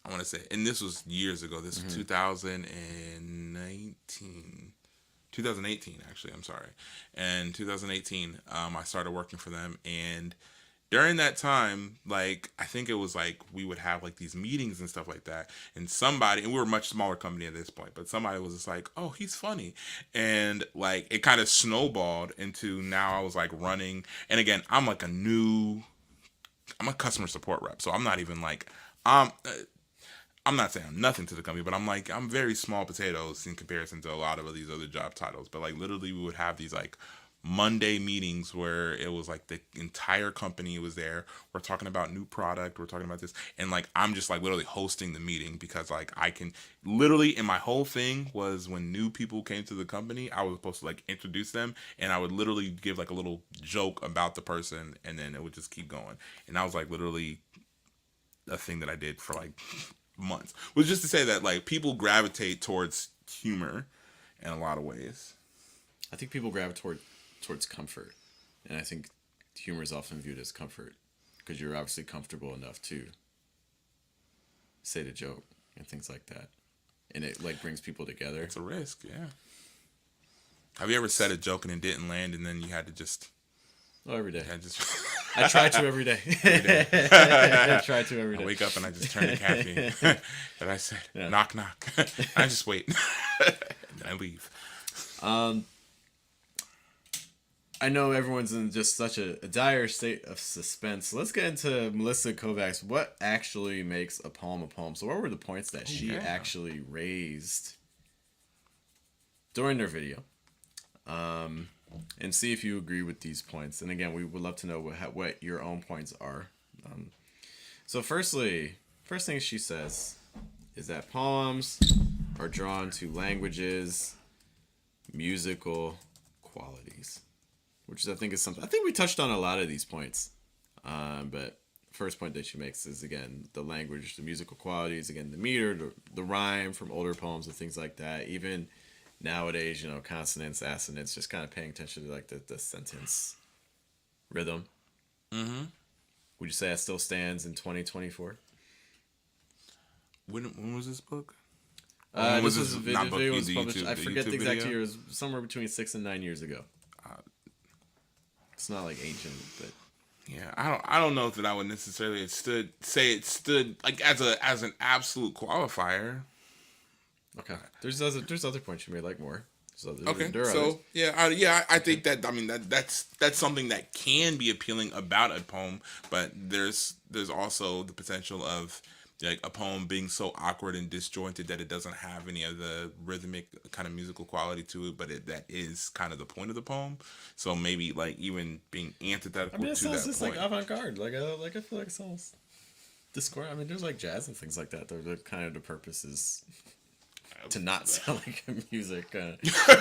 I want to say, and this was years ago. This was 2018 actually. I'm sorry. And 2018, I started working for them, and during that time, like I think it was like we would have like these meetings and stuff like that, and we were a much smaller company at this point, but somebody was just like, "Oh, he's funny," and like it kind of snowballed into now I was like running, and again, I'm a customer support rep, so I'm not even like I'm not saying I'm nothing to the company, but I'm very small potatoes in comparison to a lot of these other job titles. But like literally we would have these like Monday meetings where it was like the entire company was there. We're talking about new product. We're talking about this. And like, I'm just like literally hosting the meeting, because like I can literally, and my whole thing was when new people came to the company, I was supposed to like introduce them, and I would literally give like a little joke about the person, and then it would just keep going. And I was like literally a thing that I did for like months, was just to say that like people gravitate towards humor in a lot of ways. I think people gravitate towards comfort, and I think humor is often viewed as comfort because you're obviously comfortable enough to say the joke and things like that, and it like brings people together. It's a risk. Yeah. Have you ever said a joke and it didn't land, and then you had to just every day. I try to every day. I try to every day. I wake up and I just turn the caffeine. And I said, knock, knock. I just wait. And then I leave. I know everyone's in just such a dire state of suspense. Let's get into Melissa Kocacs. What actually makes a poem a poem? So what were the points that she actually raised during their video? And see if you agree with these points. And again, we would love to know what your own points are. So first thing she says is that poems are drawn to languages, musical qualities, which I think is something, I think we touched on a lot of these points. But first point that she makes is, again, the language, the musical qualities, again, the meter, the rhyme from older poems and things like that. Even nowadays, consonants, assonants, just kind of paying attention to like the sentence rhythm. Mm-hmm. Would you say that still stands in 2024? When was this book? This was a video was published. YouTube, I forget the exact video? year. It was somewhere between 6 and 9 years ago. It's not like ancient, but Yeah, I don't know that I would necessarily say it stood like as an absolute qualifier. Okay. There's other points you may like more. Okay, There are others. so yeah, I Okay. think that I mean that's something that can be appealing about a poem, but there's also the potential of like a poem being so awkward and disjointed that it doesn't have any of the rhythmic kind of musical quality to it, but that is kind of the point of the poem. So maybe like even being I antithetical mean, it to sounds that just like point. avant-garde. I feel like it sounds Discord. I mean, there's like jazz and things like that. The kind of the purpose is to not sound like a music.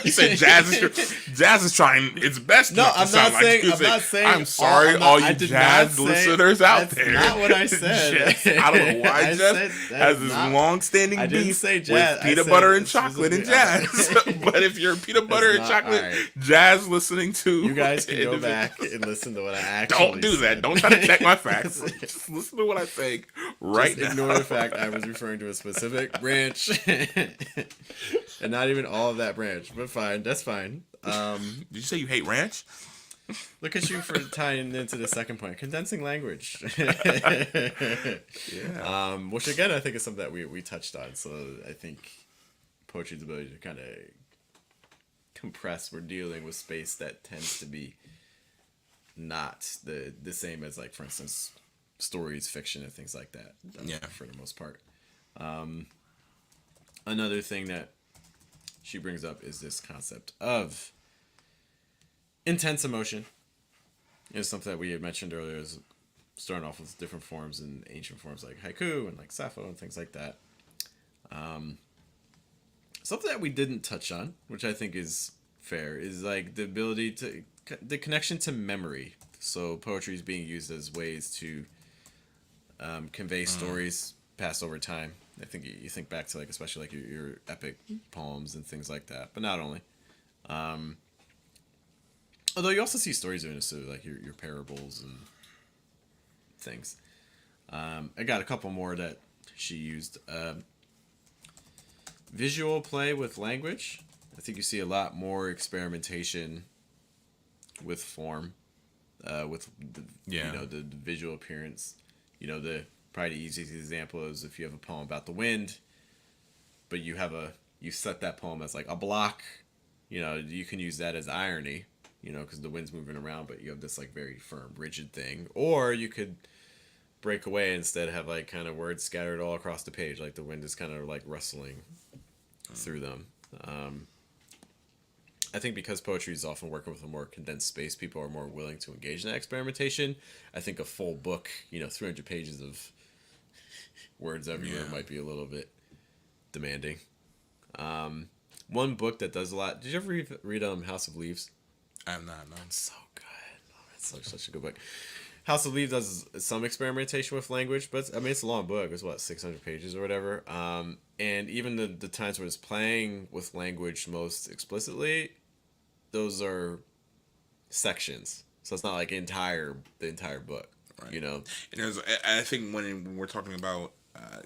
You said jazz is trying its best No, not to I'm sound not like saying. I'm music. not saying. I'm sorry, all I you did not jazz say. listeners out That's there. not what I said. Jess, I don't know why I Jess said that has is this not. long-standing I didn't beef say jazz. with I peanut said butter and chocolate and specifically- jazz. But if you're peanut butter That's and not- chocolate alright. jazz listening to, You guys can go individual- back and listen to what I actually. Don't do that. said. Don't try to check my facts. Just listen to what I say right Just now. ignore the fact I was referring to a specific branch, and not even all of that branch. But fine, that's fine. Did you say you hate ranch? Look at you for tying into the second point, condensing language. Yeah. Which again, I think is something that we touched on. So I think poetry's ability to kind of compress. We're dealing with space that tends to be not the same as, like, for instance, stories, fiction, and things like that. Yeah. For the most part. Another thing that she brings up is this concept of intense emotion. It's something that we had mentioned earlier, is starting off with different forms and ancient forms like haiku and like Sappho and things like that. Something that we didn't touch on, which I think is fair, is like the ability to the connection to memory. So poetry is being used as ways to convey stories passed over time. I think you think back to, like, especially like your epic poems and things like that, but not only. Although you also see stories doing this too, like your parables and things. I got a couple more that she used. Visual play with language. I think you see a lot more experimentation with form, with the, Yeah. the visual appearance. Probably the easiest example is if you have a poem about the wind, but you set that poem as like a block. You can use that as irony. Because the wind's moving around, but you have this like very firm, rigid thing. Or you could break away and instead have like kind of words scattered all across the page, like the wind is kind of like rustling through them. I think because poetry is often working with a more condensed space, people are more willing to engage in that experimentation. I think a full book, 300 pages of words everywhere might be a little bit demanding. One book that does a lot. Did you ever read House of Leaves? I have not. No. So good. Oh, that's such a good book. House of Leaves does some experimentation with language, but I mean, it's a long book. It's 600 pages or whatever. And even the times when it's playing with language most explicitly, those are sections. So it's not like the entire book. Right. And I think when we're talking about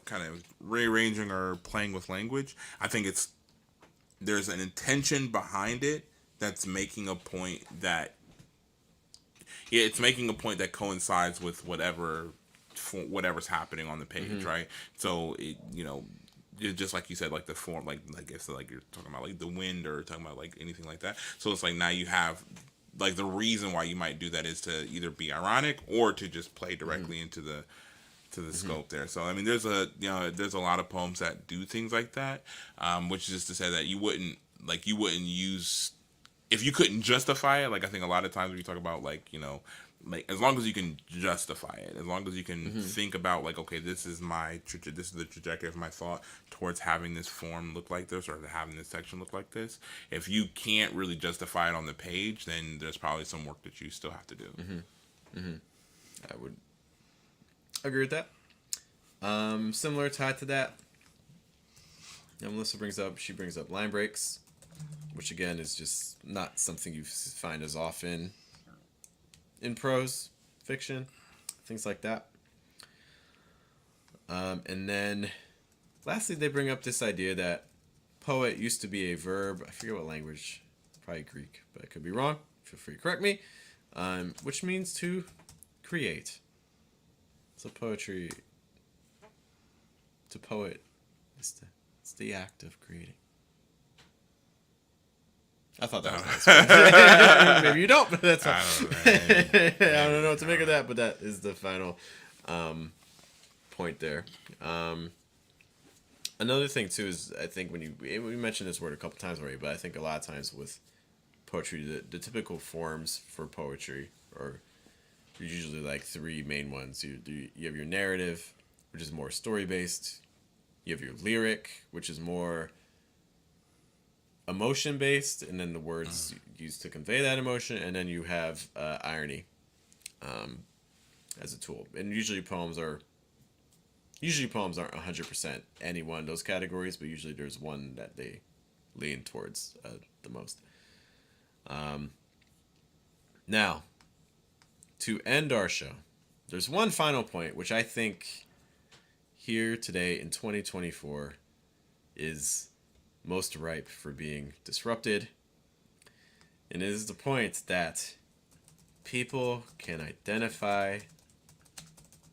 kind of rearranging or playing with language, I think there's an intention behind it that's making a point that it's making a point that coincides with whatever's happening on the page, right? So just like you said, like the form, like if like you're talking about like the wind or talking about like anything like that. So it's like now you have like the reason why you might do that is to either be ironic or to just play directly into the scope there. So I mean, there's a lot of poems that do things like that, which is just to say that you wouldn't use if you couldn't justify it. Like I think a lot of times when you talk about like as long as you can justify it, as long as you can think about like, okay, this is the trajectory of my thought towards having this form look like this or having this section look like this. If you can't really justify it on the page, then there's probably some work that you still have to do. I would agree with that. Similar tied to that, Melissa brings up line breaks, which again is just not something you find as often in prose fiction, things like that. And then lastly, they bring up this idea that poet used to be a verb. I forget what language, probably Greek, but I could be wrong. Feel free to correct me. Which means to create. So poetry, to poet, it's the act of creating. I thought that was nice. Maybe you don't, but that's fine. I don't know what to make of that, but that is the final point there. Another thing too is, I think when we mentioned this word a couple times already, but I think a lot of times with poetry, the typical forms for poetry are usually like three main ones. You have your narrative, which is more story based. You have your lyric, which is more emotion based, and then the words used to convey that emotion, and then you have irony as a tool. And usually poems aren't 100% any one of those categories, but usually there's one that they lean towards the most. Now, to end our show, there's one final point which I think here today in 2024 is most ripe for being disrupted. And it is the point that people can identify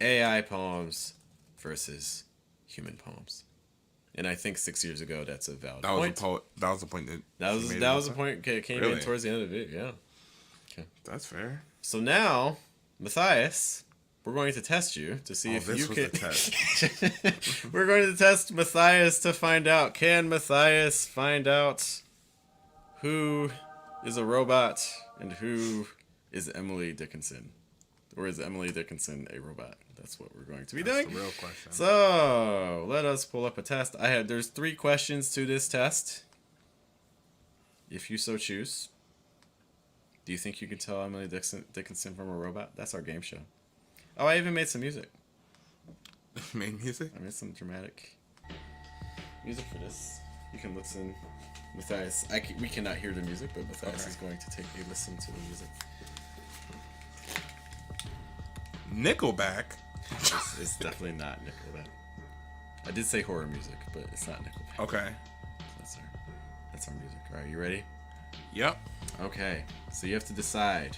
AI poems versus human poems. And I think 6 years ago that's a valid point. That was the point that was the point that came in towards the end of it, yeah. Okay. That's fair. So now, Matthias, we're going to test you to see if you can. Test. We're going to test Matthias to find out. Can Matthias find out who is a robot and who is Emily Dickinson? Or is Emily Dickinson a robot? That's what we're going to be doing. That's the real question. So let us pull up a test. There's 3 questions to this test. If you so choose. Do you think you can tell Emily Dickinson from a robot? That's our game show. Oh, I even made some music. Made music? I made some dramatic music for this. You can listen. Matthias, we cannot hear the music, but Matthias is going to take a listen to the music. Nickelback? It's definitely not Nickelback. I did say horror music, but it's not Nickelback. Okay. That's our music. All right, you ready? Yep. Okay, so you have to decide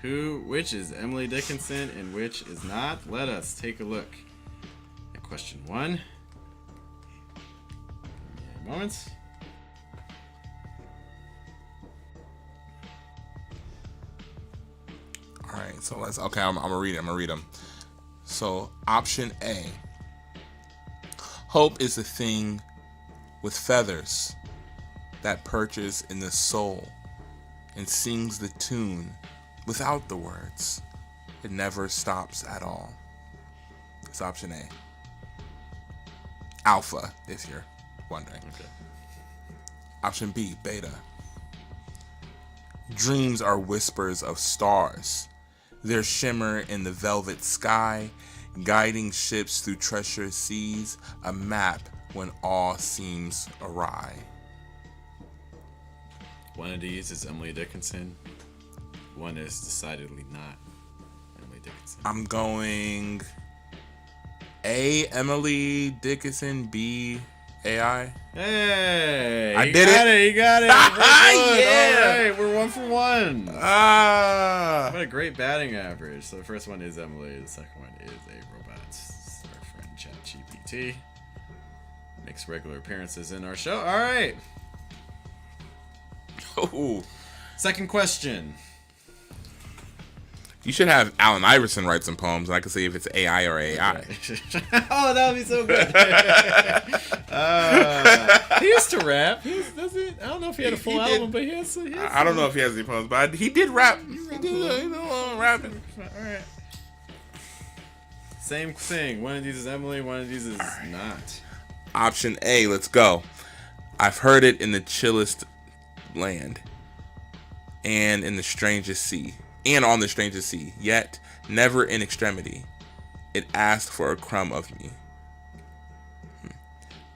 which is Emily Dickinson and which is not. Let us take a look at question 1. Give me a moment. All right, so I'm gonna read them. So option A. Hope is a thing with feathers that perches in the soul and sings the tune without the words. It never stops at all. It's option A. Alpha, if you're wondering. Okay. Option B, beta. Dreams are whispers of stars. Their shimmer in the velvet sky, guiding ships through treacherous seas, a map when all seems awry. One of these is Emily Dickinson. One is decidedly not Emily Dickinson. I'm going A, Emily Dickinson, B, AI. Hey! I did it. You got it! Yeah! Alright, we're 1 for 1. What a great batting average. So the first one is Emily, the second one is a robot. Our friend ChatGPT makes regular appearances in our show. Alright. Oh. Second question. You should have Allen Iverson write some poems, and I can see if it's AI or AI. Oh, that would be so good. He used to rap. Does it? I don't know if he had a full album, but he has. I don't know if he has any poems, but he did rap. He did rapping. All right. Same thing. One of these is Emily. One of these is not. Option A. Let's go. I've heard it in the chillest land, and in the strangest sea. And on the strangest sea, yet never in extremity, it asked for a crumb of me.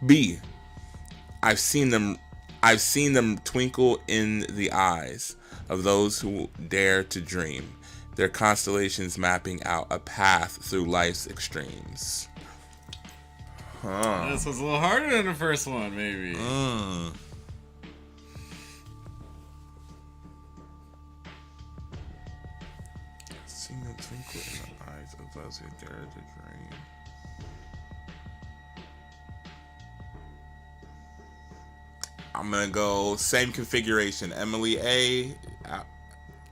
B. I've seen them twinkle in the eyes of those who dare to dream, their constellations mapping out a path through life's extremes. This was a little harder than the first one, maybe. Seen them twinkle in the Those who dare to dream. I'm gonna go same configuration. Emily A,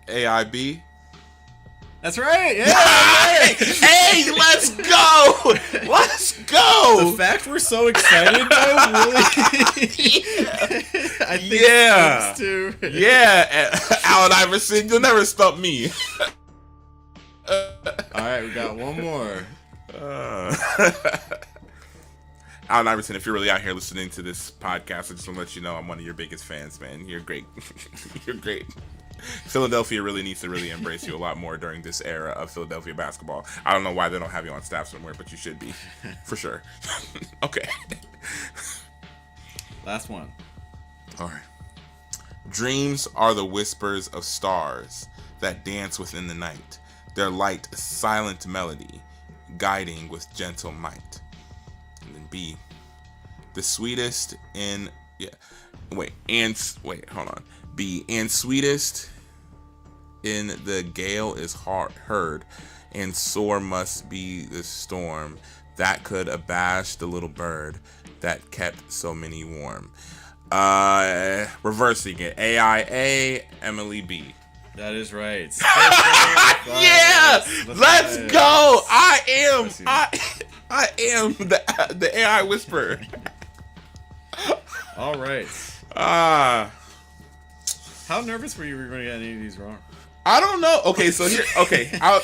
AI B. That's right. Yeah. That's right. Hey, let's go! Let's go! The fact we're so excited, though, really. I think speaks to. Yeah, Allen Iverson, you'll never stop me. All right, we got one more. Allen Iverson, if you're really out here listening to this podcast, I just want to let you know I'm one of your biggest fans, man. You're great. You're great. Philadelphia really needs to really embrace you a lot more during this era of Philadelphia basketball. I don't know why they don't have you on staff somewhere, but you should be, for sure. Okay. Last one. All right. Dreams are the whispers of stars that dance within the night. Their light a silent melody, guiding with gentle might. And then B. The sweetest in... Yeah. Wait, hold on. B. And sweetest in the gale is heard, and sore must be the storm that could abash the little bird that kept so many warm. Reversing it. AIA, Emily B. That is right. Yeah, let's go. I am the AI whisperer. All right. How nervous were you going to get any of these wrong? I don't know. Okay, so here. Okay, can I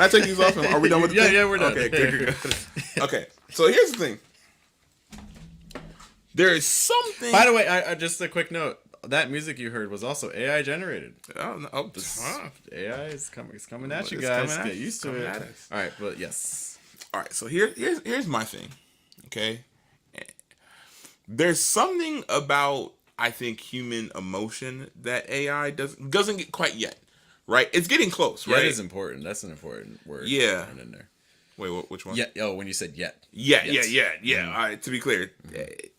take these off? Are we done with the thing? Yeah, we're done. Okay, good. Okay, so here's the thing. There is something. By the way, I just a quick note. That music you heard was also AI generated. Oh no! AI is coming at you guys. Get used to it. All right, but yes. All right, so here's my thing. Okay, there's something about I think human emotion that AI doesn't get quite yet. Right, it's getting close. Right, that is important. That's an important word. Yeah. In there. Wait, which one? Yeah. Oh, when you said yet. Yeah. All right. To be clear,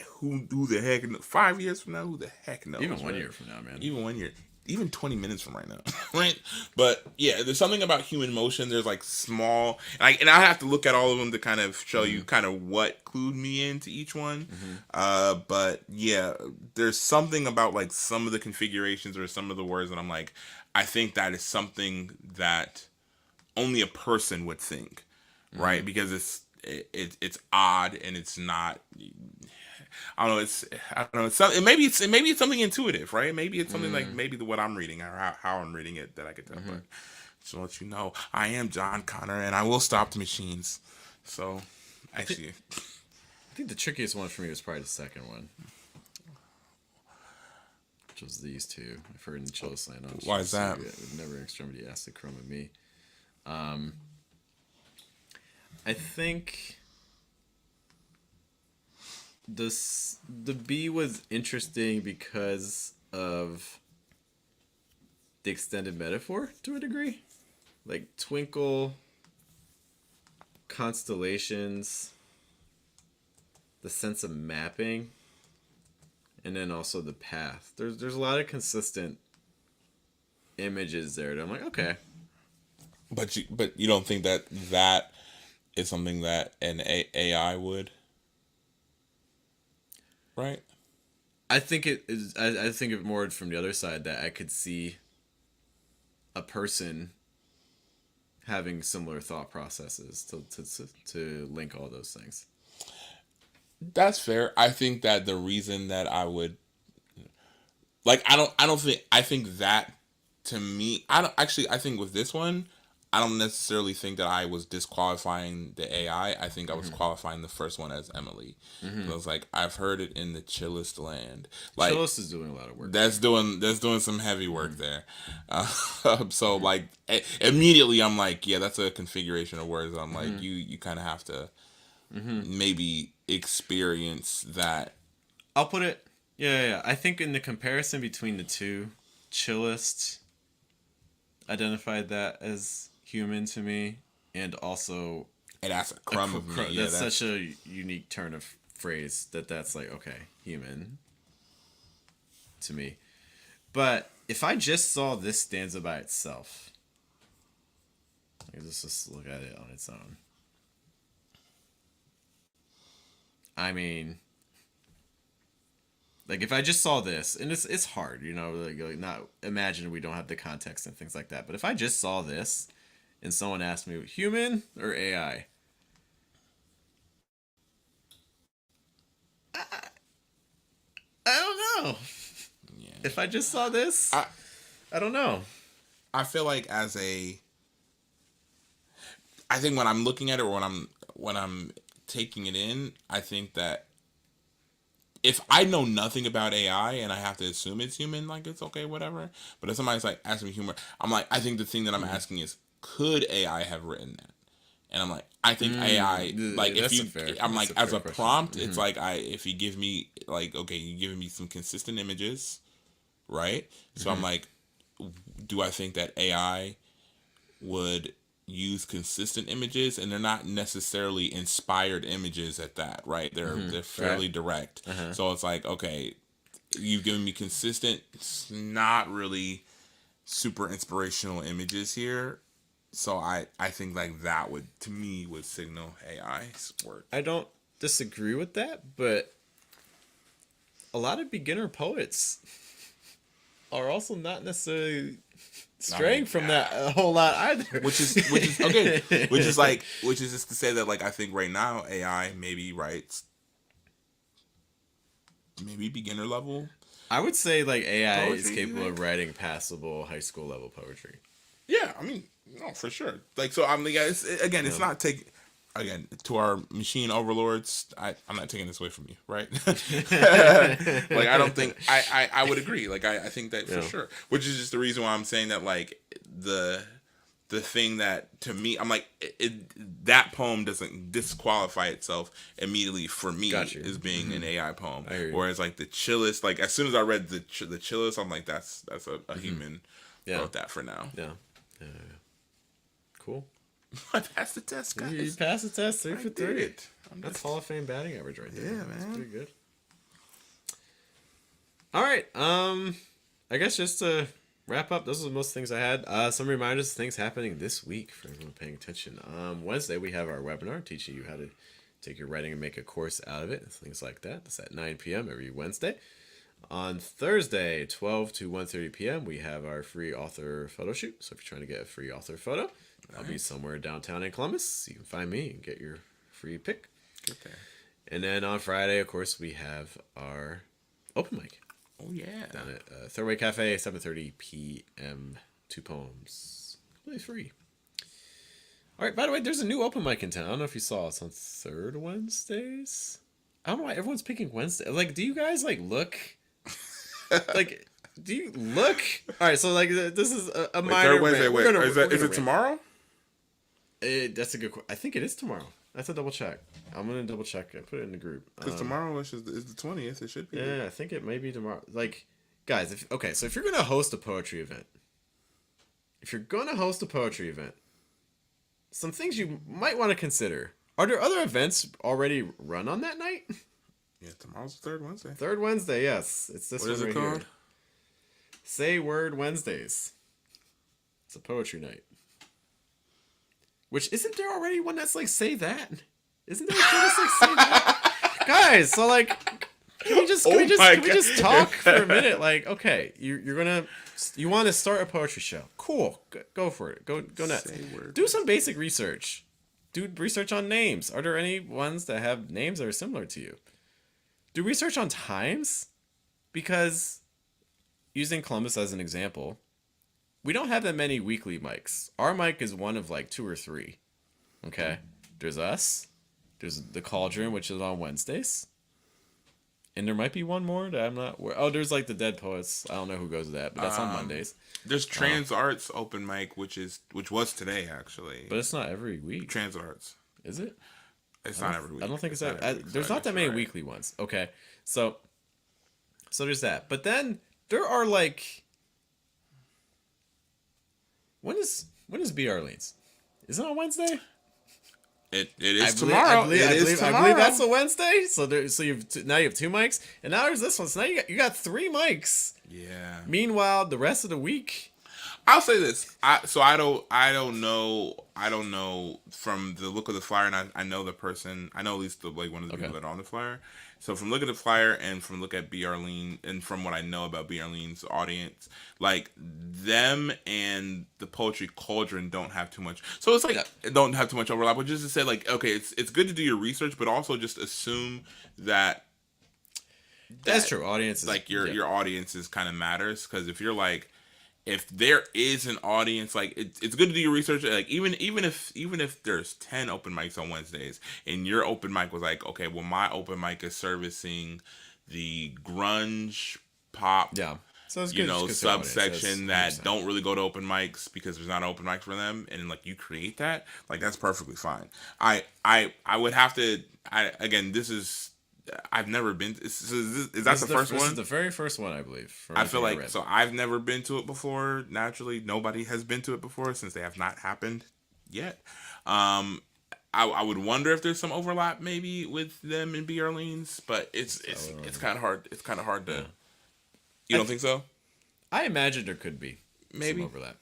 who the heck? 5 years from now, who the heck knows? Even 1 year from now, man. Even 1 year. Even 20 minutes from right now, right? But yeah, there's something about human motion. There's like small, and I have to look at all of them to kind of show you kind of what clued me into each one. But yeah, there's something about like some of the configurations or some of the words that I'm like, I think that is something that only a person would think, right? Because it's odd and it's not. I don't know. Maybe it's something intuitive, right? Maybe it's something like maybe what I'm reading or how I'm reading it that I could tell. But just to let you know, I am John Connor, and I will stop the machines. So, actually, I think the trickiest one for me was probably the second one, which was these two. I've heard in the chillest land. Why is that? With never extremity asked to chrome of me. I think. The B was interesting because of the extended metaphor to a degree. Like twinkle, constellations, the sense of mapping, and then also the path. There's a lot of consistent images there that I'm like, okay. But you don't think that is something that an AI would? Right. I think it is. I think it more from the other side that I could see a person having similar thought processes to link all those things. That's fair. I think that the reason that I would like I think that to me I think with this one I don't necessarily think that I was disqualifying the AI. I think I was qualifying the first one as Emily. I was like, I've heard it in the chillest land. Like Chillest is doing a lot of work. That's doing some heavy work there. So like immediately I'm like, yeah, that's a configuration of words. I'm like, you kind of have to maybe experience that. I'll put it. Yeah. I think in the comparison between the two, chillest identified that as human to me, and also that's a crumb of me. Yeah, that's such a unique turn of phrase that's like, okay, human to me. But if I just saw this stanza by itself, let's just look at it on its own. I mean, like if I just saw this, and it's hard, like not imagine we don't have the context and things like that. But if I just saw this, and someone asked me, human or AI, I don't know. Yeah. If I just saw this, I don't know. I feel like I think when I'm looking at it, or when I'm taking it in, I think that if I know nothing about AI and I have to assume it's human, like it's okay, whatever. But if somebody's like asking me humor, I'm like, I think the thing that I'm asking is, could AI have written that? And I'm like, I think AI, like if you, I'm like, as a prompt, it's like if you give me like, okay, you're giving me some consistent images, right? So I'm like, do I think that AI would use consistent images? And they're not necessarily inspired images at that, right? They're fairly direct. So it's like, okay, you've given me consistent, not really super inspirational images here. So I think like that would, to me, would signal AI's work. I don't disagree with that, but a lot of beginner poets are also not necessarily straying from that a whole lot either. Which is okay. which is just to say that like I think right now AI maybe writes maybe beginner level. I would say like AI is Poetry, capable of writing passable high school level poetry. Yeah, I mean, no, for sure. Like, so I'm like, it's not taking, again, to our machine overlords. I'm not taking this away from you, right? Like, I don't think I would agree. Like, I think that for sure, which is just the reason why I'm saying that. Like, the thing that to me, I'm like, that poem doesn't disqualify itself immediately for me as being an AI poem. Whereas like the chillest, like as soon as I read the chillest, I'm like, that's a human wrote that for now. Yeah. Cool. I passed the test, guys. You passed the test, 3 for 3. That's just... Hall of Fame batting average right there. Yeah, man. That's pretty good. All right. I guess just to wrap up, those are most things I had. Some reminders of things happening this week for everyone paying attention. Wednesday, we have our webinar teaching you how to take your writing and make a course out of it, things like that. That's at 9 p.m. every Wednesday. On Thursday, 12 to 1:30 p.m., we have our free author photo shoot. So if you're trying to get a free author photo, I'll be somewhere downtown in Columbus. You can find me and get your free pick. Get there. And then on Friday, of course, we have our open mic. Oh, yeah. Down at Third Way Cafe, 7:30 p.m. 2 poems. Completely free. All right, by the way, there's a new open mic in town. I don't know if you saw it. It's on third Wednesdays. I don't know why everyone's picking Wednesday. Like, do you guys, like, look... like, do you look? All right, so like this is a minor. Third Wednesday. Wait, is it tomorrow? That's a good. I think it is tomorrow. That's a double check. I'm gonna double check it. Put it in the group. Because tomorrow is the 20th. It should be. Yeah, I think it may be tomorrow. Like, guys, so if you're gonna host a poetry event, some things you might want to consider. Are there other events already run on that night? Yeah, tomorrow's the third Wednesday. Third Wednesday, yes. It's this what one is it right called? Here. Say Word Wednesdays. It's a poetry night. Which, isn't there already one that's like, say that? Isn't there a show that's like, say that? Guys, so like, can we just talk for a minute? Like, okay, you want to start a poetry show. Cool. Go for it. Go nuts. Do some basic research. Do research on names. Are there any ones that have names that are similar to you? Do research on times, because using Columbus as an example, we don't have that many weekly mics. Our mic is one of like 2 or 3. Okay? There's us. There's the Cauldron, which is on Wednesdays. And there might be one more that I'm not... Oh, there's like the Dead Poets. I don't know who goes to that, but that's on Mondays. There's Trans Arts open mic, which was today, actually. But it's not every week. Trans Arts. Is it? It's not every week. I don't think it's that. There's not that many weekly ones. Okay, so there's that. But then there are like, when is B. Arlene's? Is it on Wednesday? It is tomorrow. I believe that's a Wednesday. So now you have 2 mics, and now there's this one. So now you got 3 mics. Yeah. Meanwhile, the rest of the week. I'll say this. I don't know from the look of the flyer, and I know the person. I know at least like one of the Okay. people that are on the flyer. So from look at the flyer and from look at B. Arlene and from what I know about B. Arlene's audience, like them and the Poetry Cauldron don't have too much. So it's like don't have too much overlap. But just to say like, okay, it's good to do your research, but also just assume that That's true. Audiences, like your audiences kind of matters, because if you're like, if there is an audience, like it's good to do your research. Like even if there's 10 open mics on Wednesdays and your open mic was like, okay, well my open mic is servicing the grunge pop, Yeah. So it's you good. know, It's good to audience. subsection That's that 100%. don't really go to open mics because there's not an open mic for them, and like you create that, like that's perfectly fine. I would have to. Again, this is. I've never been. Is that the first This one? is the very first one, I believe. From I feel everything like read. so I've never been to it before. Naturally, nobody has been to it before since they have not happened yet. I would wonder if there's some overlap maybe with them and B. Arlene's, but it's kind of hard. It's kind of hard to. You don't think so? I imagine there could be Maybe. some overlap,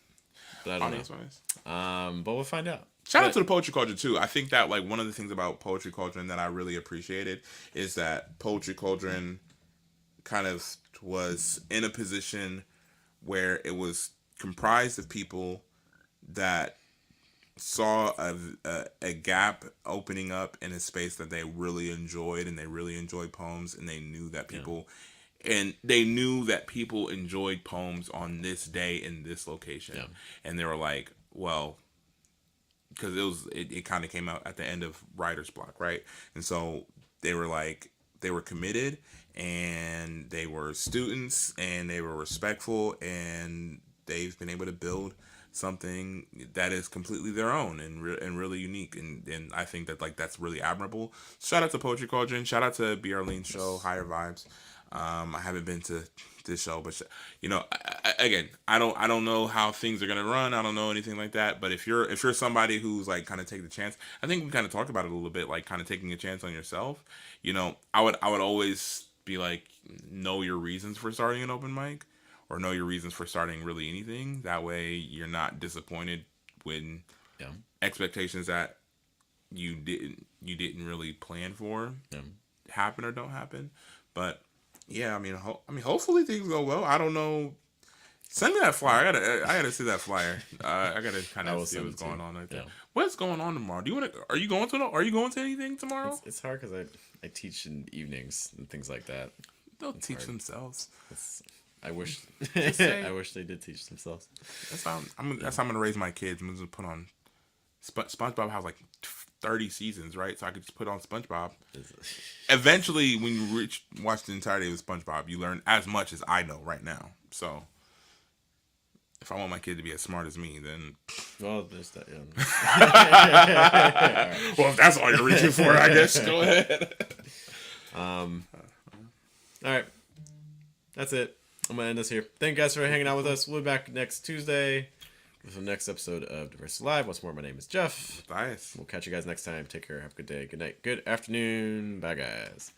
but I don't Audience know. wise. But we'll find out. Shout out to the Poetry Cauldron too. I think that like one of the things about Poetry Cauldron that I really appreciated is that Poetry Cauldron kind of was in a position where it was comprised of people that saw a gap opening up in a space that they really enjoyed, and they really enjoyed poems, and they knew that people enjoyed poems on this day in this location. And they were like, well, because it kind of came out at the end of writer's block, right? And so they were like, they were committed, and they were students, and they were respectful, and they've been able to build something that is completely their own and really unique, and I think that like that's really admirable. Shout out to Poetry Cauldron. Shout out to B. Arlene's show, Higher Vibes. I haven't been to this show, but you know, again, I don't know how things are gonna run. I don't know anything like that. But if you're somebody who's like kind of take the chance, I think we kind of talked about it a little bit, like kind of taking a chance on yourself. You know, I would always be like, know your reasons for starting an open mic, or know your reasons for starting really anything. That way, you're not disappointed when expectations that you didn't really plan for happen or don't happen. But yeah, I mean, hopefully things go well. I don't know. Send me that flyer. I gotta see that flyer. I gotta kind of see what's going on right there. What's going on tomorrow? Do you want to? Are you going to anything tomorrow? It's hard because I teach in evenings and things like that. They'll teach themselves. I wish say- I wish they did teach themselves. That's how I'm gonna raise my kids. I'm gonna put on SpongeBob has like 30 seasons, right? So I could just put on SpongeBob. Eventually, when you watch the entirety of SpongeBob, you learn as much as I know right now. So if I want my kid to be as smart as me, then Well, there's that. Yeah. well, if that's all you're reaching for, I guess go ahead. All right, that's it. I'm gonna end this here. Thank you guys for hanging out with us. We'll be back next Tuesday with the next episode of Diversity Live. Once more, my name is Jeff. Nice. We'll catch you guys next time. Take care. Have a good day. Good night. Good afternoon. Bye, guys.